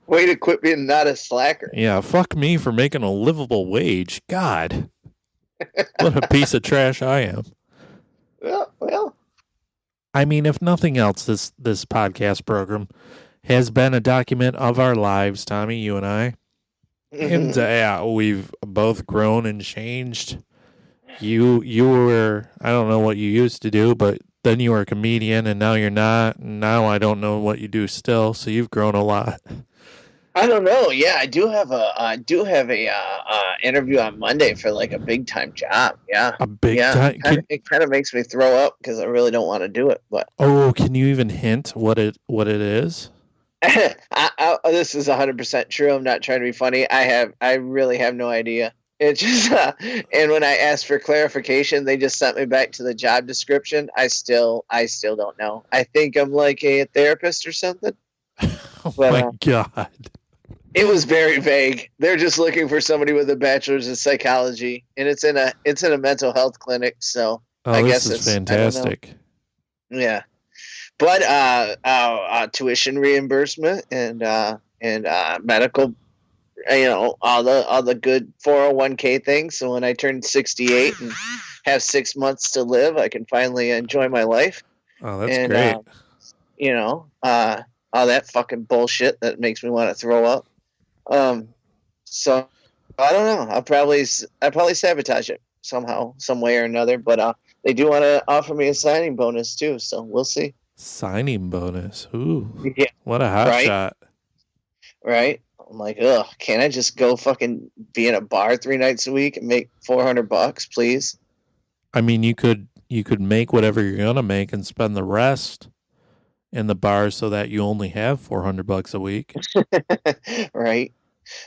Way to quit being not a slacker. Yeah, fuck me for making a livable wage. God. What a piece of trash I am. Well. I mean, if nothing else, this podcast program has been a document of our lives, Tommy, you and I. And we've both grown and changed. You were, I don't know what you used to do, but then you were a comedian, and now you're not. And now I don't know what you do still, so you've grown a lot. I don't know. Yeah, I do have a interview on Monday for like a big time job. Yeah, A big time. It kind of makes me throw up because I really don't want to do it. But Can you even hint what it is? this is 100% true. I'm not trying to be funny. I really have no idea. It just and when I asked for clarification, they just sent me back to the job description. I still don't know. I think I'm like a therapist or something. Oh But, my God. It was very vague. They're just looking for somebody with a bachelor's in psychology, and it's in a mental health clinic. So I guess this is it's fantastic. Yeah, but tuition reimbursement and medical, all the good 401k things. So when I turn 68 and have 6 months to live, I can finally enjoy my life. Oh, that's great. All that fucking bullshit that makes me want to throw up. So I don't know. I'll probably sabotage it somehow, some way or another. But they do want to offer me a signing bonus too, so we'll see. Signing bonus. Ooh, Yeah, what a hot shot. right. I'm like, ugh, can't I just go fucking be in a bar 3 nights a week and make $400, please? I mean, you could make whatever you're gonna make and spend the rest in the bar so that you only have $400 a week. Right.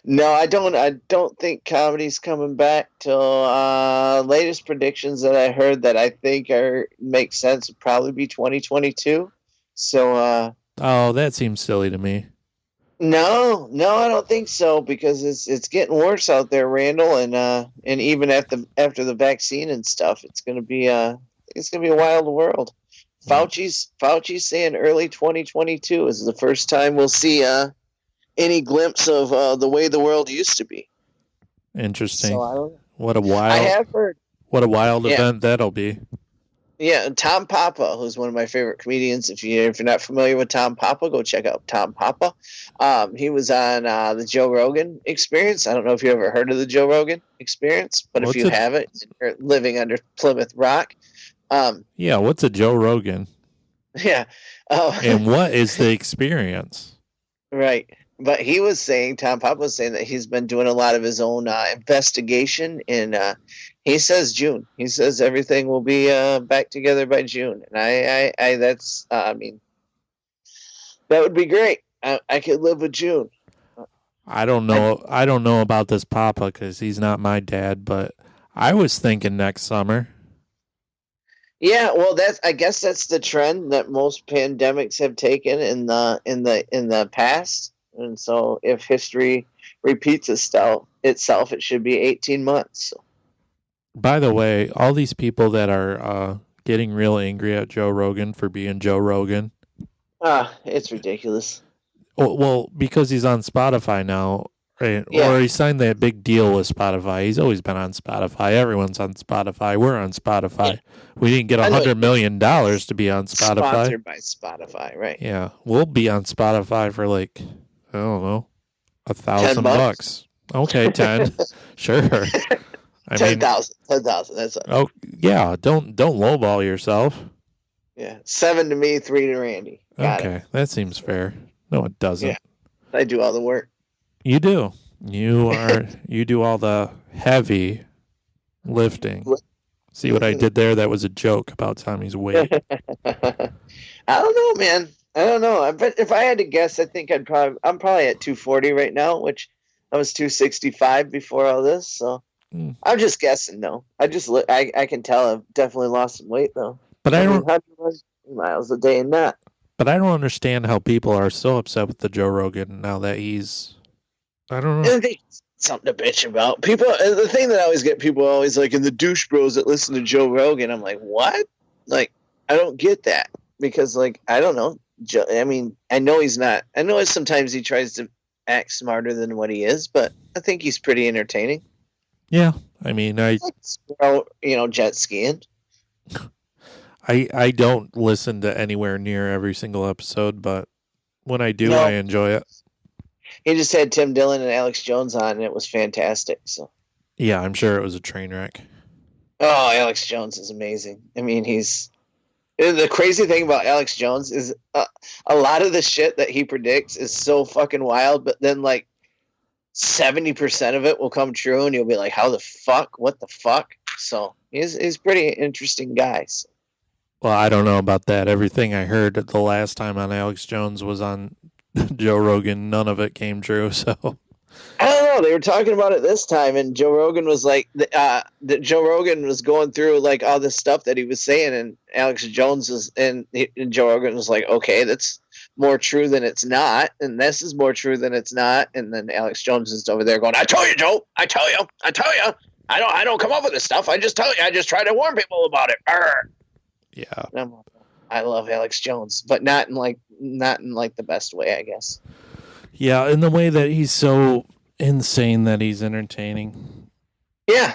No, I don't think comedy's coming back till latest predictions that I heard that I think make sense would probably be 2022. So Oh, that seems silly to me. no, I don't think so because it's getting worse out there, Randall, and even after the vaccine and stuff, it's gonna be a wild world. Fauci's saying early 2022 is the first time we'll see any glimpse of the way the world used to be. Interesting. So I don't know. What a wild. I have heard. What a wild event that'll be. Yeah, Tom Papa, who's one of my favorite comedians. If you're not familiar with Tom Papa, go check out Tom Papa. He was on the Joe Rogan Experience. I don't know if you ever heard of the Joe Rogan Experience, but if you haven't, you're living under Plymouth Rock. Yeah, what's a Joe Rogan? Yeah. And what is the experience? Right. But Tom Papa was saying that he's been doing a lot of his own investigation, and he says June. He says everything will be back together by June. And I mean, that would be great. I could live with June. I don't know about this Papa because he's not my dad, but I was thinking next summer. Yeah, well, I guess that's the trend that most pandemics have taken in the past. And so if history repeats itself, it should be 18 months. By the way, all these people that are getting real angry at Joe Rogan for being Joe Rogan. It's ridiculous. Well, because he's on Spotify now, right? Yeah. Or he signed that big deal with Spotify. He's always been on Spotify. Everyone's on Spotify. We're on Spotify. Yeah. We didn't get $100 million to be on Spotify. Sponsored by Spotify, right? Yeah, we'll be on Spotify for like, I don't know, $1,000. Okay, 10. Sure. I 10,000. 10,000. That's it. Oh yeah, don't lowball yourself. Yeah, 7 to me, 3 to Randy. Got it. That seems fair. No, it doesn't. Yeah, I do all the work. You do. You do all the heavy lifting. See what I did there? That was a joke about Tommy's weight. I don't know, man. I don't know. But if I had to guess, I think I'm probably at 240 right now, which I was 265 before all this. So I'm just guessing though. I can tell I've definitely lost some weight though. But I don't. 100 miles a day and that. But I don't understand how people are so upset with the Joe Rogan now that he's. I don't know. Something to bitch about. People. The thing that I always get people always like, in the douche bros that listen to Joe Rogan. I'm like, what? Like, I don't get that because, like, I don't know. I mean, I know he's not. I know sometimes he tries to act smarter than what he is, but I think he's pretty entertaining. Yeah, I mean, jet skiing. I don't listen to anywhere near every single episode, but when I do, I enjoy it. He just had Tim Dillon and Alex Jones on, and it was fantastic. So, yeah, I'm sure it was a train wreck. Oh, Alex Jones is amazing. I mean, the crazy thing about Alex Jones is a lot of the shit that he predicts is so fucking wild, but then like 70% of it will come true, and you'll be like, "How the fuck? What the fuck?" So he's pretty interesting guy. So. Well, I don't know about that. Everything I heard the last time on Alex Jones was on Joe Rogan. None of it came true. So I don't know. They were talking about it this time, and Joe Rogan was like, Joe Rogan was going through like all this stuff that he was saying, and Alex Jones and Joe Rogan was like, "Okay, that's more true than it's not, and this is more true than it's not." And then Alex Jones is over there going, "I tell you, Joe. I tell you. I don't come up with this stuff. I just tell you. I just try to warn people about it." Arr. Yeah. I love Alex Jones, but not in like the best way, I guess. Yeah, in the way that he's so insane that he's entertaining. Yeah.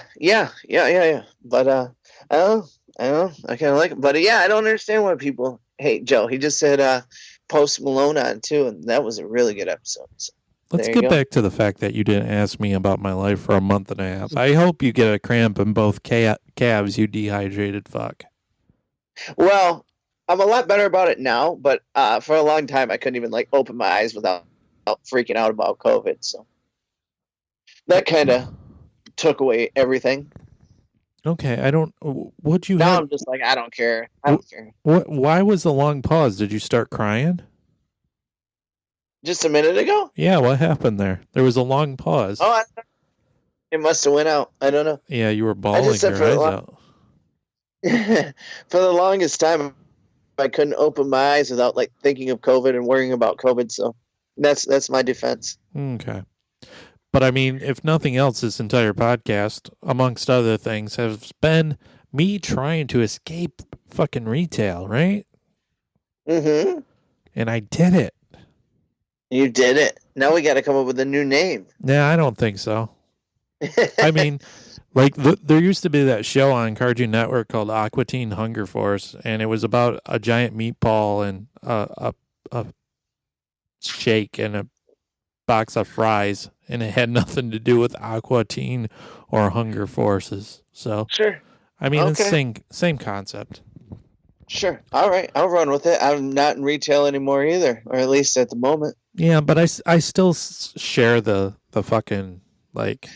But I don't know. I kind of like it, but I don't understand why people hate Joe. He just said Post Malone on too, and that was a really good episode. So, let's get back to the fact that you didn't ask me about my life for a month and a half. I hope you get a cramp in both calves, you dehydrated fuck. Well, I'm a lot better about it now, but for a long time I couldn't even like open my eyes without freaking out about COVID. So that kind of took away everything. Okay, I don't. What you now? have, I'm just like I don't care. I don't care. Why was the long pause? Did you start crying? Just a minute ago. Yeah, what happened there? There was a long pause. Oh, it must have went out. I don't know. Yeah, you were bawling your eyes out. For the longest time, I couldn't open my eyes without like thinking of COVID and worrying about COVID. So that's my defense. Okay. But I mean, if nothing else, this entire podcast, amongst other things, has been me trying to escape fucking retail, right? Mm-hmm. And I did it. You did it. Now we got to come up with a new name. Nah, I don't think so. I mean, like there used to be that show on Cartoon Network called Aqua Teen Hunger Force, and it was about a giant meatball and a shake and a box of fries, and it had nothing to do with Aqua Teen or Hunger Forces. So sure. I mean, it's same concept. Sure. All right. I'll run with it. I'm not in retail anymore either, or at least at the moment. Yeah, but I still share the fucking, like,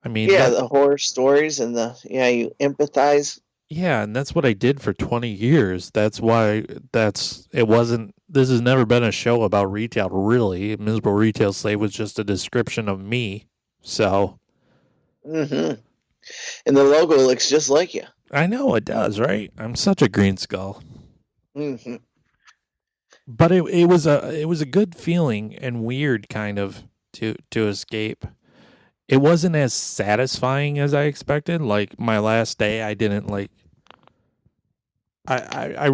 I mean. Yeah, the horror stories and you empathize. Yeah, and that's what I did for 20 years. That's why this has never been a show about retail, really. Miserable Retail Slave was just a description of me, so. Mm-hmm. And the logo looks just like you. I know it does, right? I'm such a green skull. Mm-hmm. But it was a good feeling and weird kind of to escape. It wasn't as satisfying as I expected. Like my last day, I didn't like. I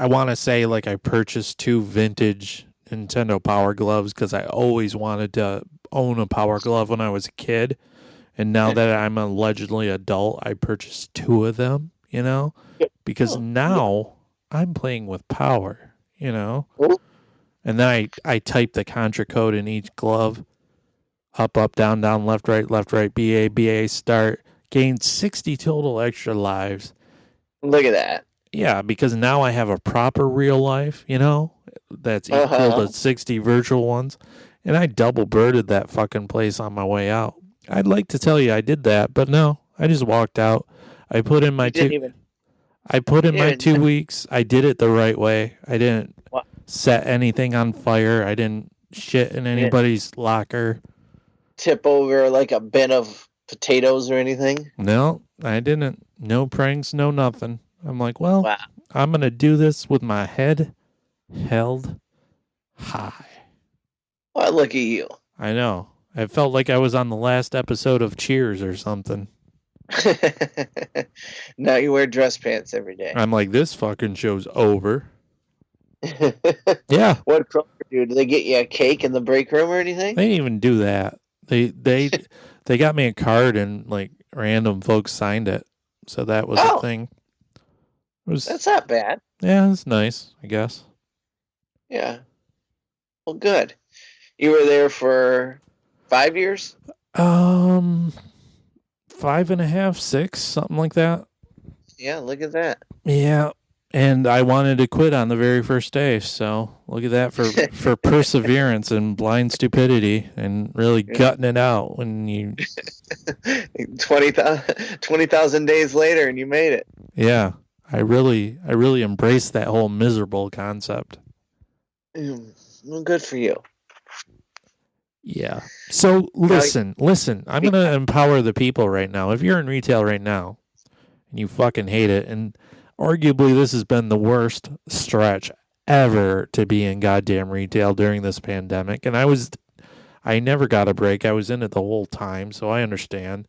want to say like I purchased 2 vintage Nintendo Power Gloves because I always wanted to own a Power Glove when I was a kid. And now that I'm allegedly adult, I purchased 2 of them, because now I'm playing with power, And then I type the contra code in each glove, up, down, left, right, BA, start, gain 60 total extra lives. Look at that. Yeah, because now I have a proper real life, that's equal to 60 virtual ones. And I double birded that fucking place on my way out. I'd like to tell you I did that, but no, I just walked out. I put in my 2 weeks. I did it the right way. I didn't. set anything on fire. I didn't shit in anybody's locker. Tip over like a bin of potatoes or anything? No, I didn't. No pranks, no nothing. I'm like, well, Wow. I'm going to do this with my head held high. Well, look at you. I know. I felt like I was on the last episode of Cheers or something. Now you wear dress pants every day. I'm like, this fucking show's over. Yeah. What Kroger do? Do they get you a cake in the break room or anything? They didn't even do that. They got me a card and like random folks signed it. So that was a thing. That's not bad. Yeah, it's nice, I guess. Yeah. Well, good. You were there for 5 years? 5.5, 6, something like that. Yeah, look at that. Yeah. And I wanted to quit on the very first day, so look at that for perseverance and blind stupidity and really gutting it out when you 20,000 days later and you made it. Yeah. I really embraced that whole miserable concept. Well, good for you. Yeah. So listen. I'm going to empower the people right now. If you're in retail right now and you fucking hate it, and arguably this has been the worst stretch ever to be in goddamn retail during this pandemic. And I never got a break. I was in it the whole time, so I understand.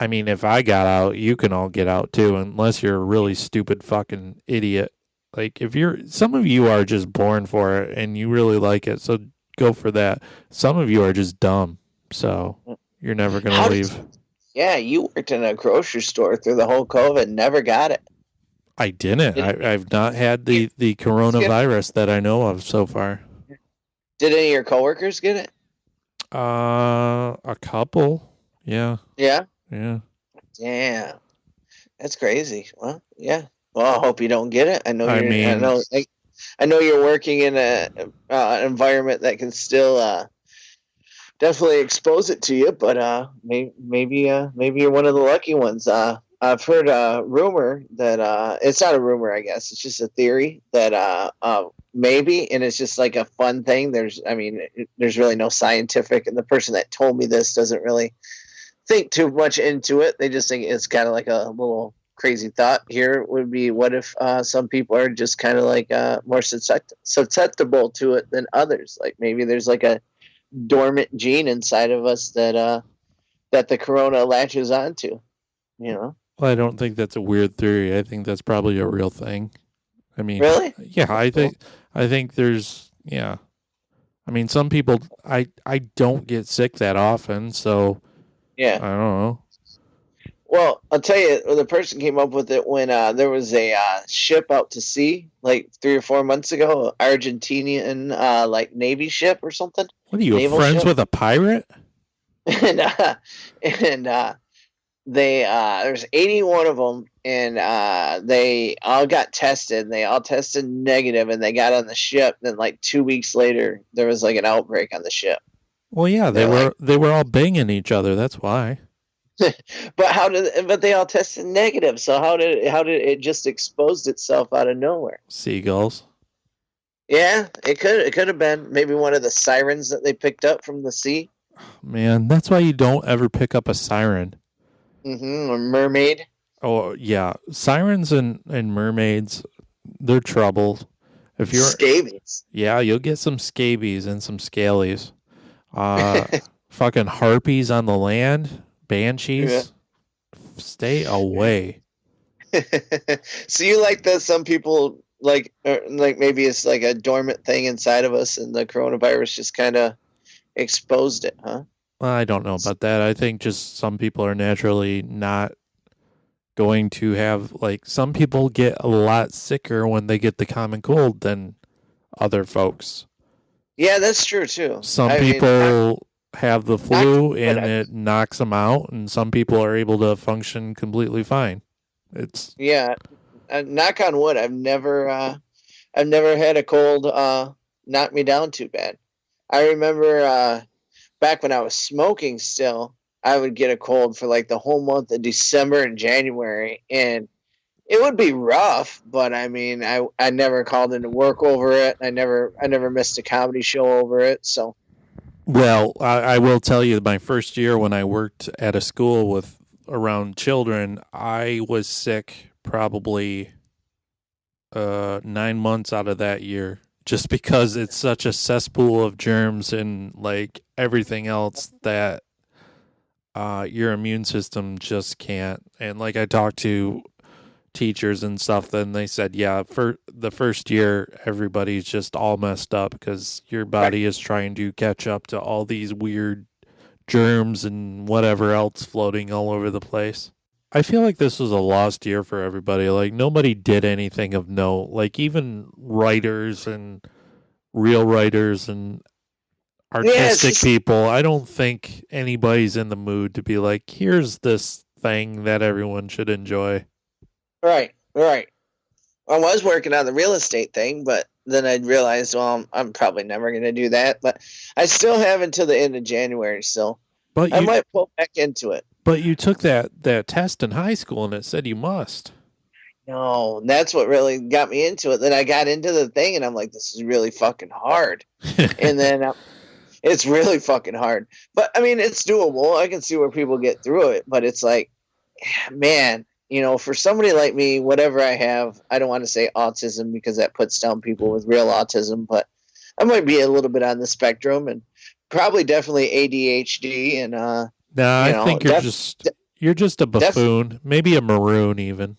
I mean, if I got out, you can all get out too, unless you're a really stupid fucking idiot. Like some of you are just born for it and you really like it, so go for that. Some of you are just dumb, so you're never going to leave. Yeah, you worked in a grocery store through the whole COVID, never got it. I didn't. I've not had the coronavirus that I know of so far. Did any of your coworkers get it? A couple. Yeah. Yeah? Yeah. Damn. That's crazy. Well, yeah. Well, I hope you don't get it. I know you're working in an environment that can still definitely expose it to you, but maybe you're one of the lucky ones. I've heard a rumor that it's not a rumor, I guess. It's just a theory that maybe, and it's just like a fun thing. There's really no scientific, and the person that told me this doesn't really think too much into it. They just think it's kind of like a little crazy thought. Here would be, what if some people are just kind of like more susceptible to it than others? Like maybe there's like a dormant gene inside of us that the corona latches onto, you know? Well, I don't think that's a weird theory. I think that's probably a real thing. I mean, really? Yeah, I think there's, yeah. I mean, some people, I don't get sick that often, so yeah, I don't know. Well, I'll tell you, the person came up with it when there was a ship out to sea like 3 or 4 months ago, Argentinian like Navy ship or something. What are you, friends with a pirate? And there's 81 of them, and they all got tested. And they all tested negative, and they got on the ship. Then, like 2 weeks later, there was like an outbreak on the ship. Well, yeah, they were all banging each other. That's why. But they all tested negative. So how did it just exposed itself out of nowhere? Seagulls. Yeah, it could have been maybe one of the sirens that they picked up from the sea. Man, that's why you don't ever pick up a siren. Mm-hmm. Or mermaid. Oh yeah, sirens and mermaids, they're trouble. If you're scabies. Yeah, you'll get some scabies and some scalies. Fucking harpies on the land, banshees. Yeah. Stay away. So you like that? Some people like maybe it's like a dormant thing inside of us, and the coronavirus just kind of exposed it, huh? Well, I don't know about that. I think just some people are naturally not going to have, like, some people get a lot sicker when they get the common cold than other folks. Yeah, that's true too. Some people have the flu and it knocks them out, and some people are able to function completely fine. It's knock on wood. I've never had a cold knock me down too bad. I remember back when I was smoking still, I would get a cold for like the whole month of December and January, and It would be rough, but I mean, I never called into work over it. I never missed a comedy show over it. So, Well, I will tell you, my first year when I worked at a school with around children, I was sick probably 9 months out of that year, just because it's such a cesspool of germs and like everything else that your immune system just can't. And like I talked to teachers and stuff, then they said, yeah, for the first year, everybody's just all messed up because your body is trying to catch up to all these weird germs and whatever else floating all over the place. I feel like this was a lost year for everybody. Like, nobody did anything of note. Like, even writers and real writers and artistic people, I don't think anybody's in the mood to be like, here's this thing that everyone should enjoy. Right. I was working on the real estate thing, but then I realized, well, I'm probably never going to do that. But I still have until the end of January, so I might pull back into it. But you took that test in high school, and it said you must. No, that's what really got me into it. Then I got into the thing, and I'm like, this is really fucking hard. And then it's really fucking hard. But, I mean, it's doable. I can see where people get through it. But it's like, man, you know, for somebody like me, whatever I have, I don't want to say autism because that puts down people with real autism, but I might be a little bit on the spectrum and probably definitely ADHD. And I think you're just a buffoon, maybe a maroon even.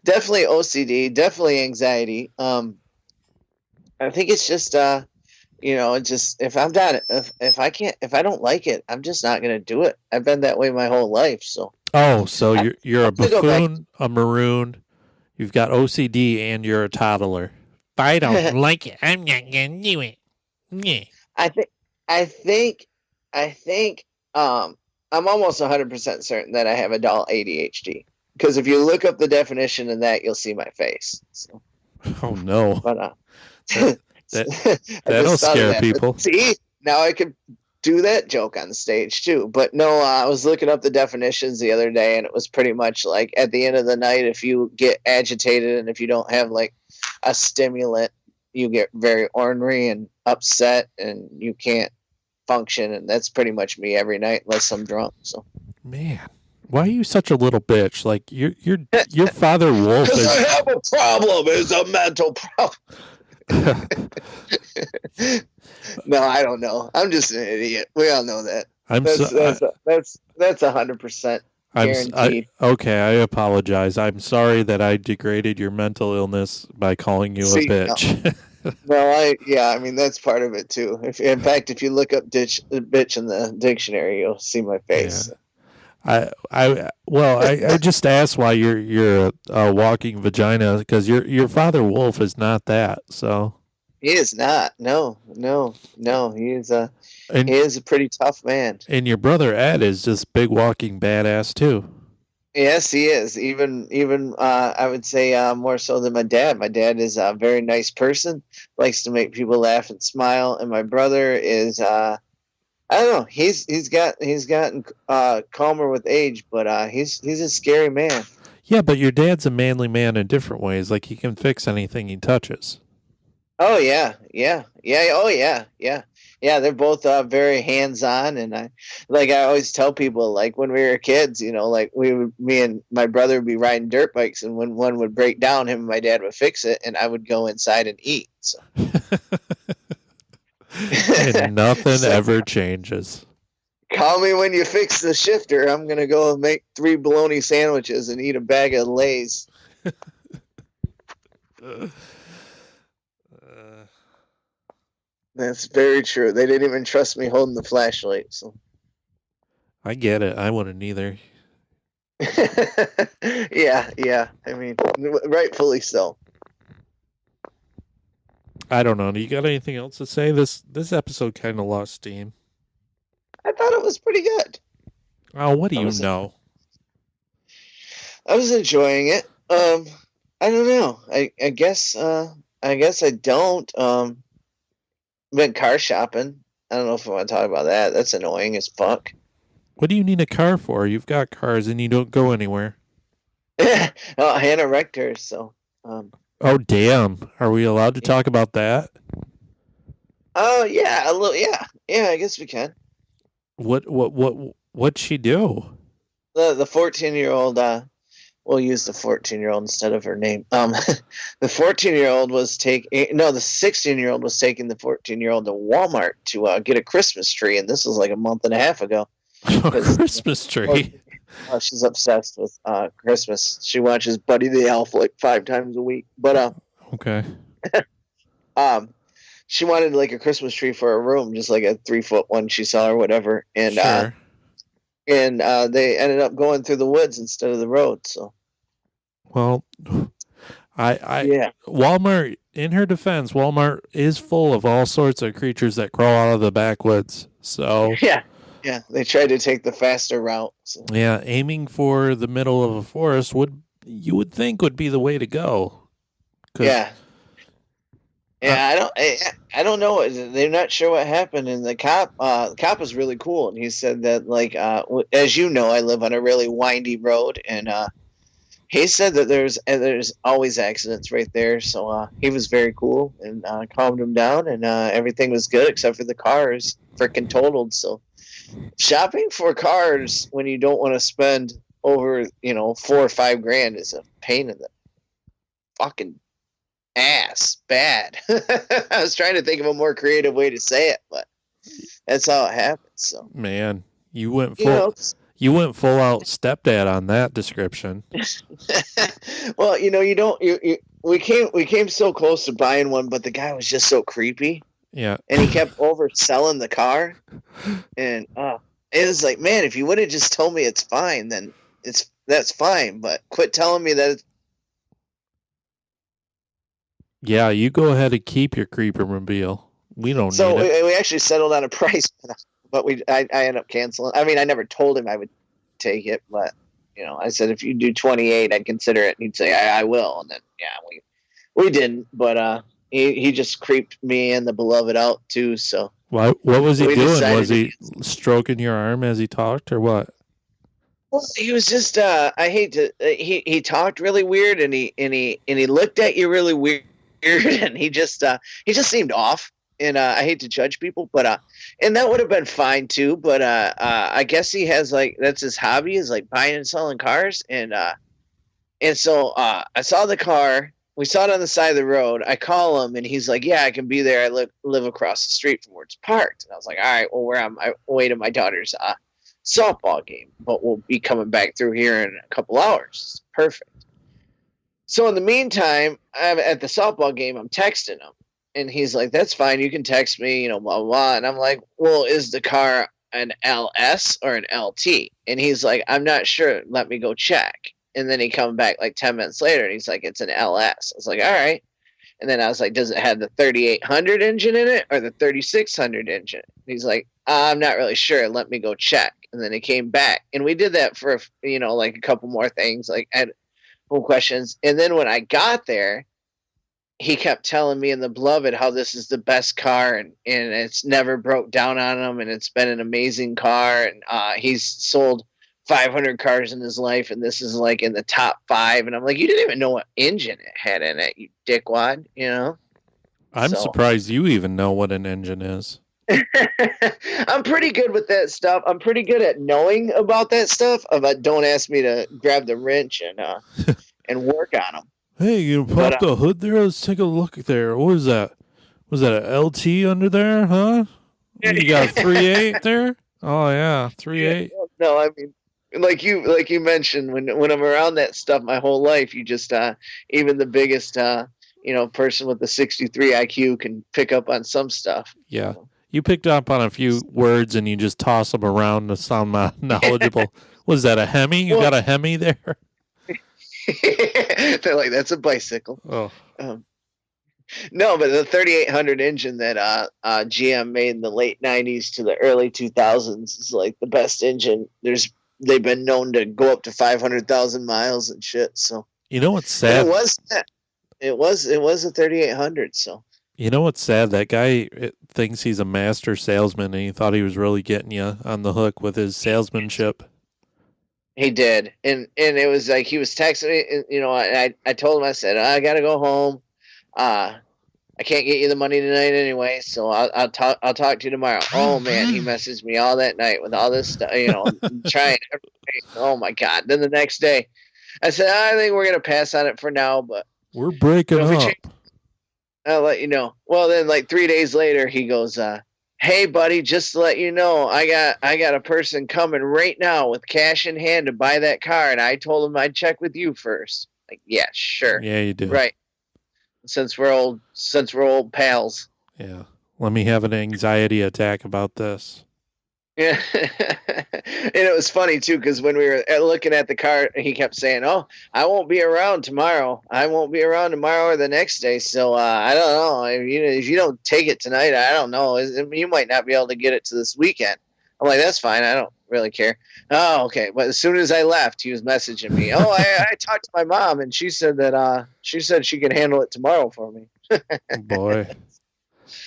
Definitely OCD, definitely anxiety. I think it's just just if I'm not if I don't like it, I'm just not gonna do it. I've been that way my whole life. So you're a buffoon, a maroon, you've got OCD, and you're a toddler. If I don't like it, I'm not gonna do it. Yeah. I think I'm almost 100% certain that I have adult ADHD. Because if you look up the definition of that, you'll see my face. So. Oh no! But that'll scare people. See, now I could do that joke on stage too. But no, I was looking up the definitions the other day, and it was pretty much like at the end of the night, if you get agitated and if you don't have like a stimulant, you get very ornery and upset, and you can't function. And that's pretty much me every night, unless I'm drunk. So, man. Why are you such a little bitch? Like your father Wolf is. Because I have a problem. It's a mental problem. No, I don't know. I'm just an idiot. We all know that. That's 100% guaranteed. Okay, I apologize. I'm sorry that I degraded your mental illness by calling you a bitch. I mean that's part of it too. In fact, if you look up bitch in the dictionary, you'll see my face. Yeah. I just asked why you're a walking vagina, because your father Wolf is not that. So he is not. No. He is a pretty tough man. And your brother Ed is just big walking badass too. Yes, he is. Even I would say more so than my dad. My dad is a very nice person, likes to make people laugh and smile, and my brother is. I don't know. He's gotten calmer with age, but he's a scary man. Yeah, but your dad's a manly man in different ways. Like he can fix anything he touches. Oh yeah. Oh yeah. They're both very hands-on, and I always tell people, like when we were kids, you know, like me and my brother would be riding dirt bikes, and when one would break down, him and my dad would fix it, and I would go inside and eat. So. And nothing ever changes. Call me when you fix the shifter. I'm going to go make 3 bologna sandwiches and eat a bag of Lay's. That's very true. They didn't even trust me holding the flashlight. So I get it. I wouldn't either. Yeah. I mean, rightfully so. I don't know. Do you got anything else to say? This episode kind of lost steam. I thought it was pretty good. Oh, what do you know? I was enjoying it. I don't know. I guess I don't. Been car shopping. I don't know if I want to talk about that. That's annoying as fuck. What do you need a car for? You've got cars and you don't go anywhere. Hannah wrecked her. So, Oh, damn. Are we allowed to talk about that? oh yeah, a little, yeah. I guess we can. What'd she do? The 14-year-old. We'll use the 14-year-old instead of her name. The 14-year-old was the 16-year-old was taking the 14-year-old to Walmart to get a Christmas tree, and this was like a month and a half ago. A Christmas tree. She's obsessed with Christmas. She watches Buddy the Elf like 5 times a week. But okay. She wanted like a Christmas tree for her room, just like a 3-foot one she saw or whatever. And Sure. They ended up going through the woods instead of the road. So, well, Walmart. In her defense, Walmart is full of all sorts of creatures that crawl out of the backwoods. So yeah, they tried to take the faster route. So. Yeah, aiming for the middle of a forest you would think would be the way to go. Yeah. I don't know. They're not sure what happened, and the cop was really cool, and he said that like as you know, I live on a really windy road, and he said that there's always accidents right there. So he was very cool and calmed him down, and everything was good except for the car is freaking totaled. So shopping for cars when you don't want to spend over $4 or $5 grand is a pain in the fucking ass. Bad. I was trying to think of a more creative way to say it, but that's how it happens. So man, you went full out stepdad on that description. Well, we came so close to buying one, but the guy was just so creepy. Yeah. And he kept overselling the car, and it was like, man, if you would have just told me it's fine, then that's fine, but quit telling me that it's... Yeah, you go ahead and keep your creeper-mobile. We don't need it. So we actually settled on a price, but I ended up canceling. I mean, I never told him I would take it, but I said if you do 28, I'd consider it. And he'd say I will, and then we didn't. But he just creeped me and the beloved out too. So what was he doing? Was he stroking your arm as he talked, or what? Well, he was just he talked really weird, and he looked at you really weird. And he just seemed off, and I hate to judge people, but and that would have been fine too, but I guess he has that's his hobby, is like buying and selling cars, and so I saw the car, we saw it on the side of the road. I call him, and he's like, yeah, I can be there. I live across the street from where it's parked. And I was like, all right, well, we're on my way to my daughter's softball game, but we'll be coming back through here in a couple hours. Perfect. So in the meantime, I'm at the softball game. I'm texting him, and he's like, "That's fine. You can text me, blah, blah, blah." And I'm like, "Well, is the car an LS or an LT?" And he's like, "I'm not sure. Let me go check." And then he comes back like 10 minutes later, and he's like, "It's an LS." I was like, "All right." And then I was like, "Does it have the 3800 engine in it or the 3600 engine?" And he's like, "I'm not really sure. Let me go check." And then he came back, and we did that for like a couple more things, like questions. And then when I got there, he kept telling me and the beloved how this is the best car, and it's never broke down on him, and it's been an amazing car, and he's sold 500 cars in his life, and this is like in the top 5. And I'm like, you didn't even know what engine it had in it, you dickwad, I'm surprised you even know what an engine is. I'm pretty good with that stuff. I'm pretty good at knowing about that stuff. But don't ask me to grab the wrench and work on them. Hey, you pop the hood there? Let's take a look there. What was that? Was that an LT under there, huh? You got a 3.8 there? Oh yeah, 3.8. No, I mean, like you mentioned, when I'm around that stuff my whole life, you just even the biggest person with the 63 IQ can pick up on some stuff. Yeah. You picked up on a few words and you just toss them around to sound knowledgeable. Was that a Hemi? You got a Hemi there? They're like, that's a bicycle. Oh. No, but the 3800 engine that GM made in the late 90s to the early 2000s is like the best engine. They've been known to go up to 500,000 miles and shit. So you know what's sad? It was a 3800. So. You know what's sad? That guy thinks he's a master salesman, and he thought he was really getting you on the hook with his salesmanship. He did, and it was like he was texting me. And, you know, I told him, I said, I gotta go home. I can't get you the money tonight anyway, so I'll talk to you tomorrow. Oh man, he messaged me all that night with all this stuff, you know, trying everything. Oh my god. Then the next day, I said, I think we're gonna pass on it for now, but We're breaking up. I'll let you know. Well, then like 3 days later, he goes, hey buddy, just to let you know, I got a person coming right now with cash in hand to buy that car, and I told him I'd check with you first. Like, yeah, sure. Yeah, you do. Right. Since we're old pals. Yeah. Let me have an anxiety attack about this. Yeah. And it was funny too, because when we were looking at the car, he kept saying, oh, I won't be around tomorrow. I won't be around tomorrow or the next day. So I don't know. If you don't take it tonight, I don't know. You might not be able to get it to this weekend. I'm like, that's fine. I don't really care. Oh, okay. But as soon as I left, he was messaging me. Oh, I talked to my mom, and she said that she could handle it tomorrow for me. Boy.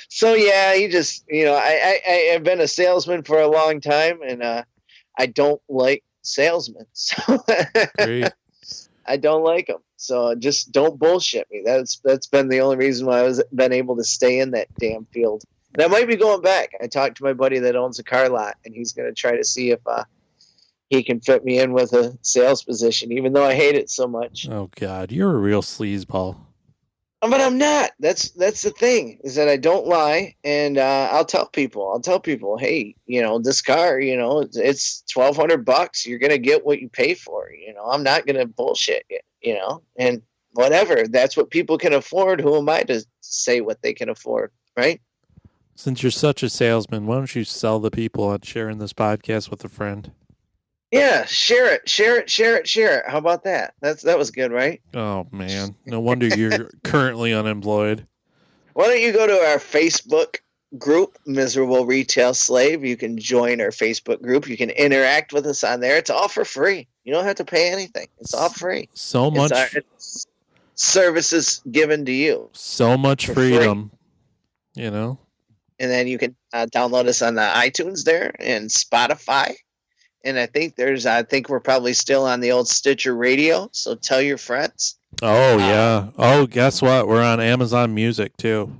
So yeah, he just, you know, I have been a salesman for a long time, and I don't like salesmen. So Great. I don't like them. So just don't bullshit me. That's been the only reason why I been able to stay in that damn field. And I might be going back. I talked to my buddy that owns a car lot, and he's going to try to see if he can fit me in with a sales position, even though I hate it so much. Oh God, you're a real sleazeball. But I'm not. That's the thing, is that I don't lie, and I'll tell people, hey, you know, this car, you know, it's $1,200. You're gonna get what you pay for. You know, I'm not gonna bullshit you. You know, and whatever. That's what people can afford. Who am I to say what they can afford, right? Since you're such a salesman, why don't you sell the people on sharing this podcast with a friend? Yeah, share it. How about that? That was good, right? Oh man, no wonder you're currently unemployed. Why don't you go to our Facebook group, Miserable Retail Slave? You can join our Facebook group. You can interact with us on there. It's all for free. You don't have to pay anything. It's all free. So much it's services given to you. So much freedom, you know. And then you can download us on the iTunes there and Spotify. And I think we're probably still on the old Stitcher Radio. So tell your friends. Oh, yeah. Oh, guess what? We're on Amazon Music, too.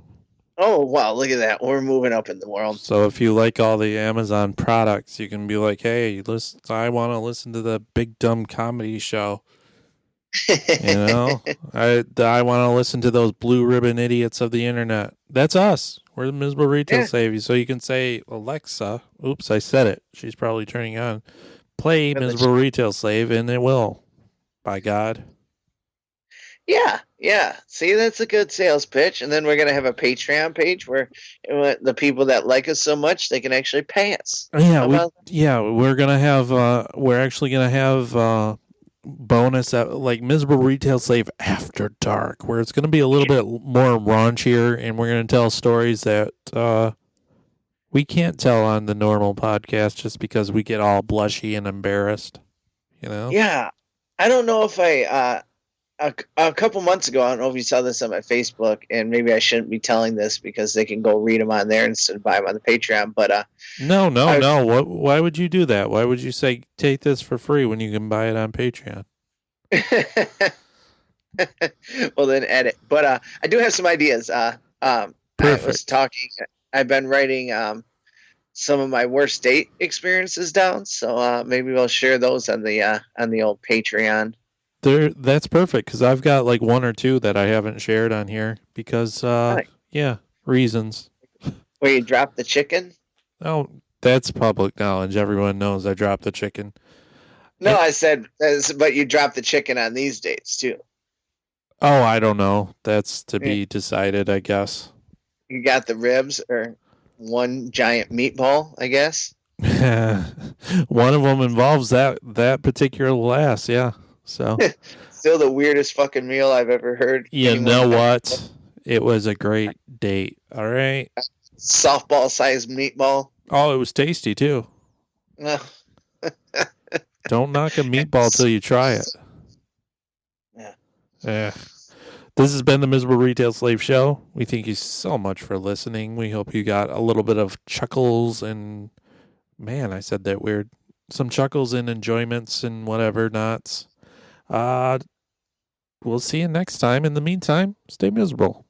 Oh, wow. Look at that. We're moving up in the world. So if you like all the Amazon products, you can be like, hey, listen, I want to listen to the Big Dumb Comedy Show. You know, I want to listen to those blue ribbon idiots of the internet. That's us. We're the Miserable Retail Slave. So you can say, Alexa, oops, I said it. She's probably turning on. Play Miserable Retail Slave, and it will. By God. Yeah. See, that's a good sales pitch. And then we're going to have a Patreon page where the people that like us so much, they can actually pay us. We're going to have, we're actually going to have, bonus like Miserable Retail Slave After Dark, where it's going to be a little bit more raunchier, and we're going to tell stories that we can't tell on the normal podcast just because we get all blushy and embarrassed, you know? Yeah. I don't know if a couple months ago, I don't know if you saw this on my Facebook, and maybe I shouldn't be telling this because they can go read them on there instead of buy them on the Patreon, but No. Why would you do that? Why would you say take this for free when you can buy it on Patreon? Well, then edit. But I do have some ideas. I was talking. I've been writing some of my worst date experiences down, so maybe we'll share those on the old Patreon. That's perfect, because I've got like one or two that I haven't shared on here because, reasons. Where you dropped the chicken? Oh, that's public knowledge. Everyone knows I dropped the chicken. No, I said, but you dropped the chicken on these dates too. Oh, I don't know. That's to be decided, I guess. You got the ribs or one giant meatball, I guess. One of them involves that particular lass, yeah. So still the weirdest fucking meal I've ever heard. You know what? It was a great date. All right. Softball sized meatball. Oh, it was tasty too. No. Don't knock a meatball till you try it. Yeah. This has been the Miserable Retail Slave Show. We thank you so much for listening. We hope you got a little bit of chuckles and, man, I said that weird. some chuckles and enjoyments and whatever nots. We'll see you next time. In the meantime, stay miserable.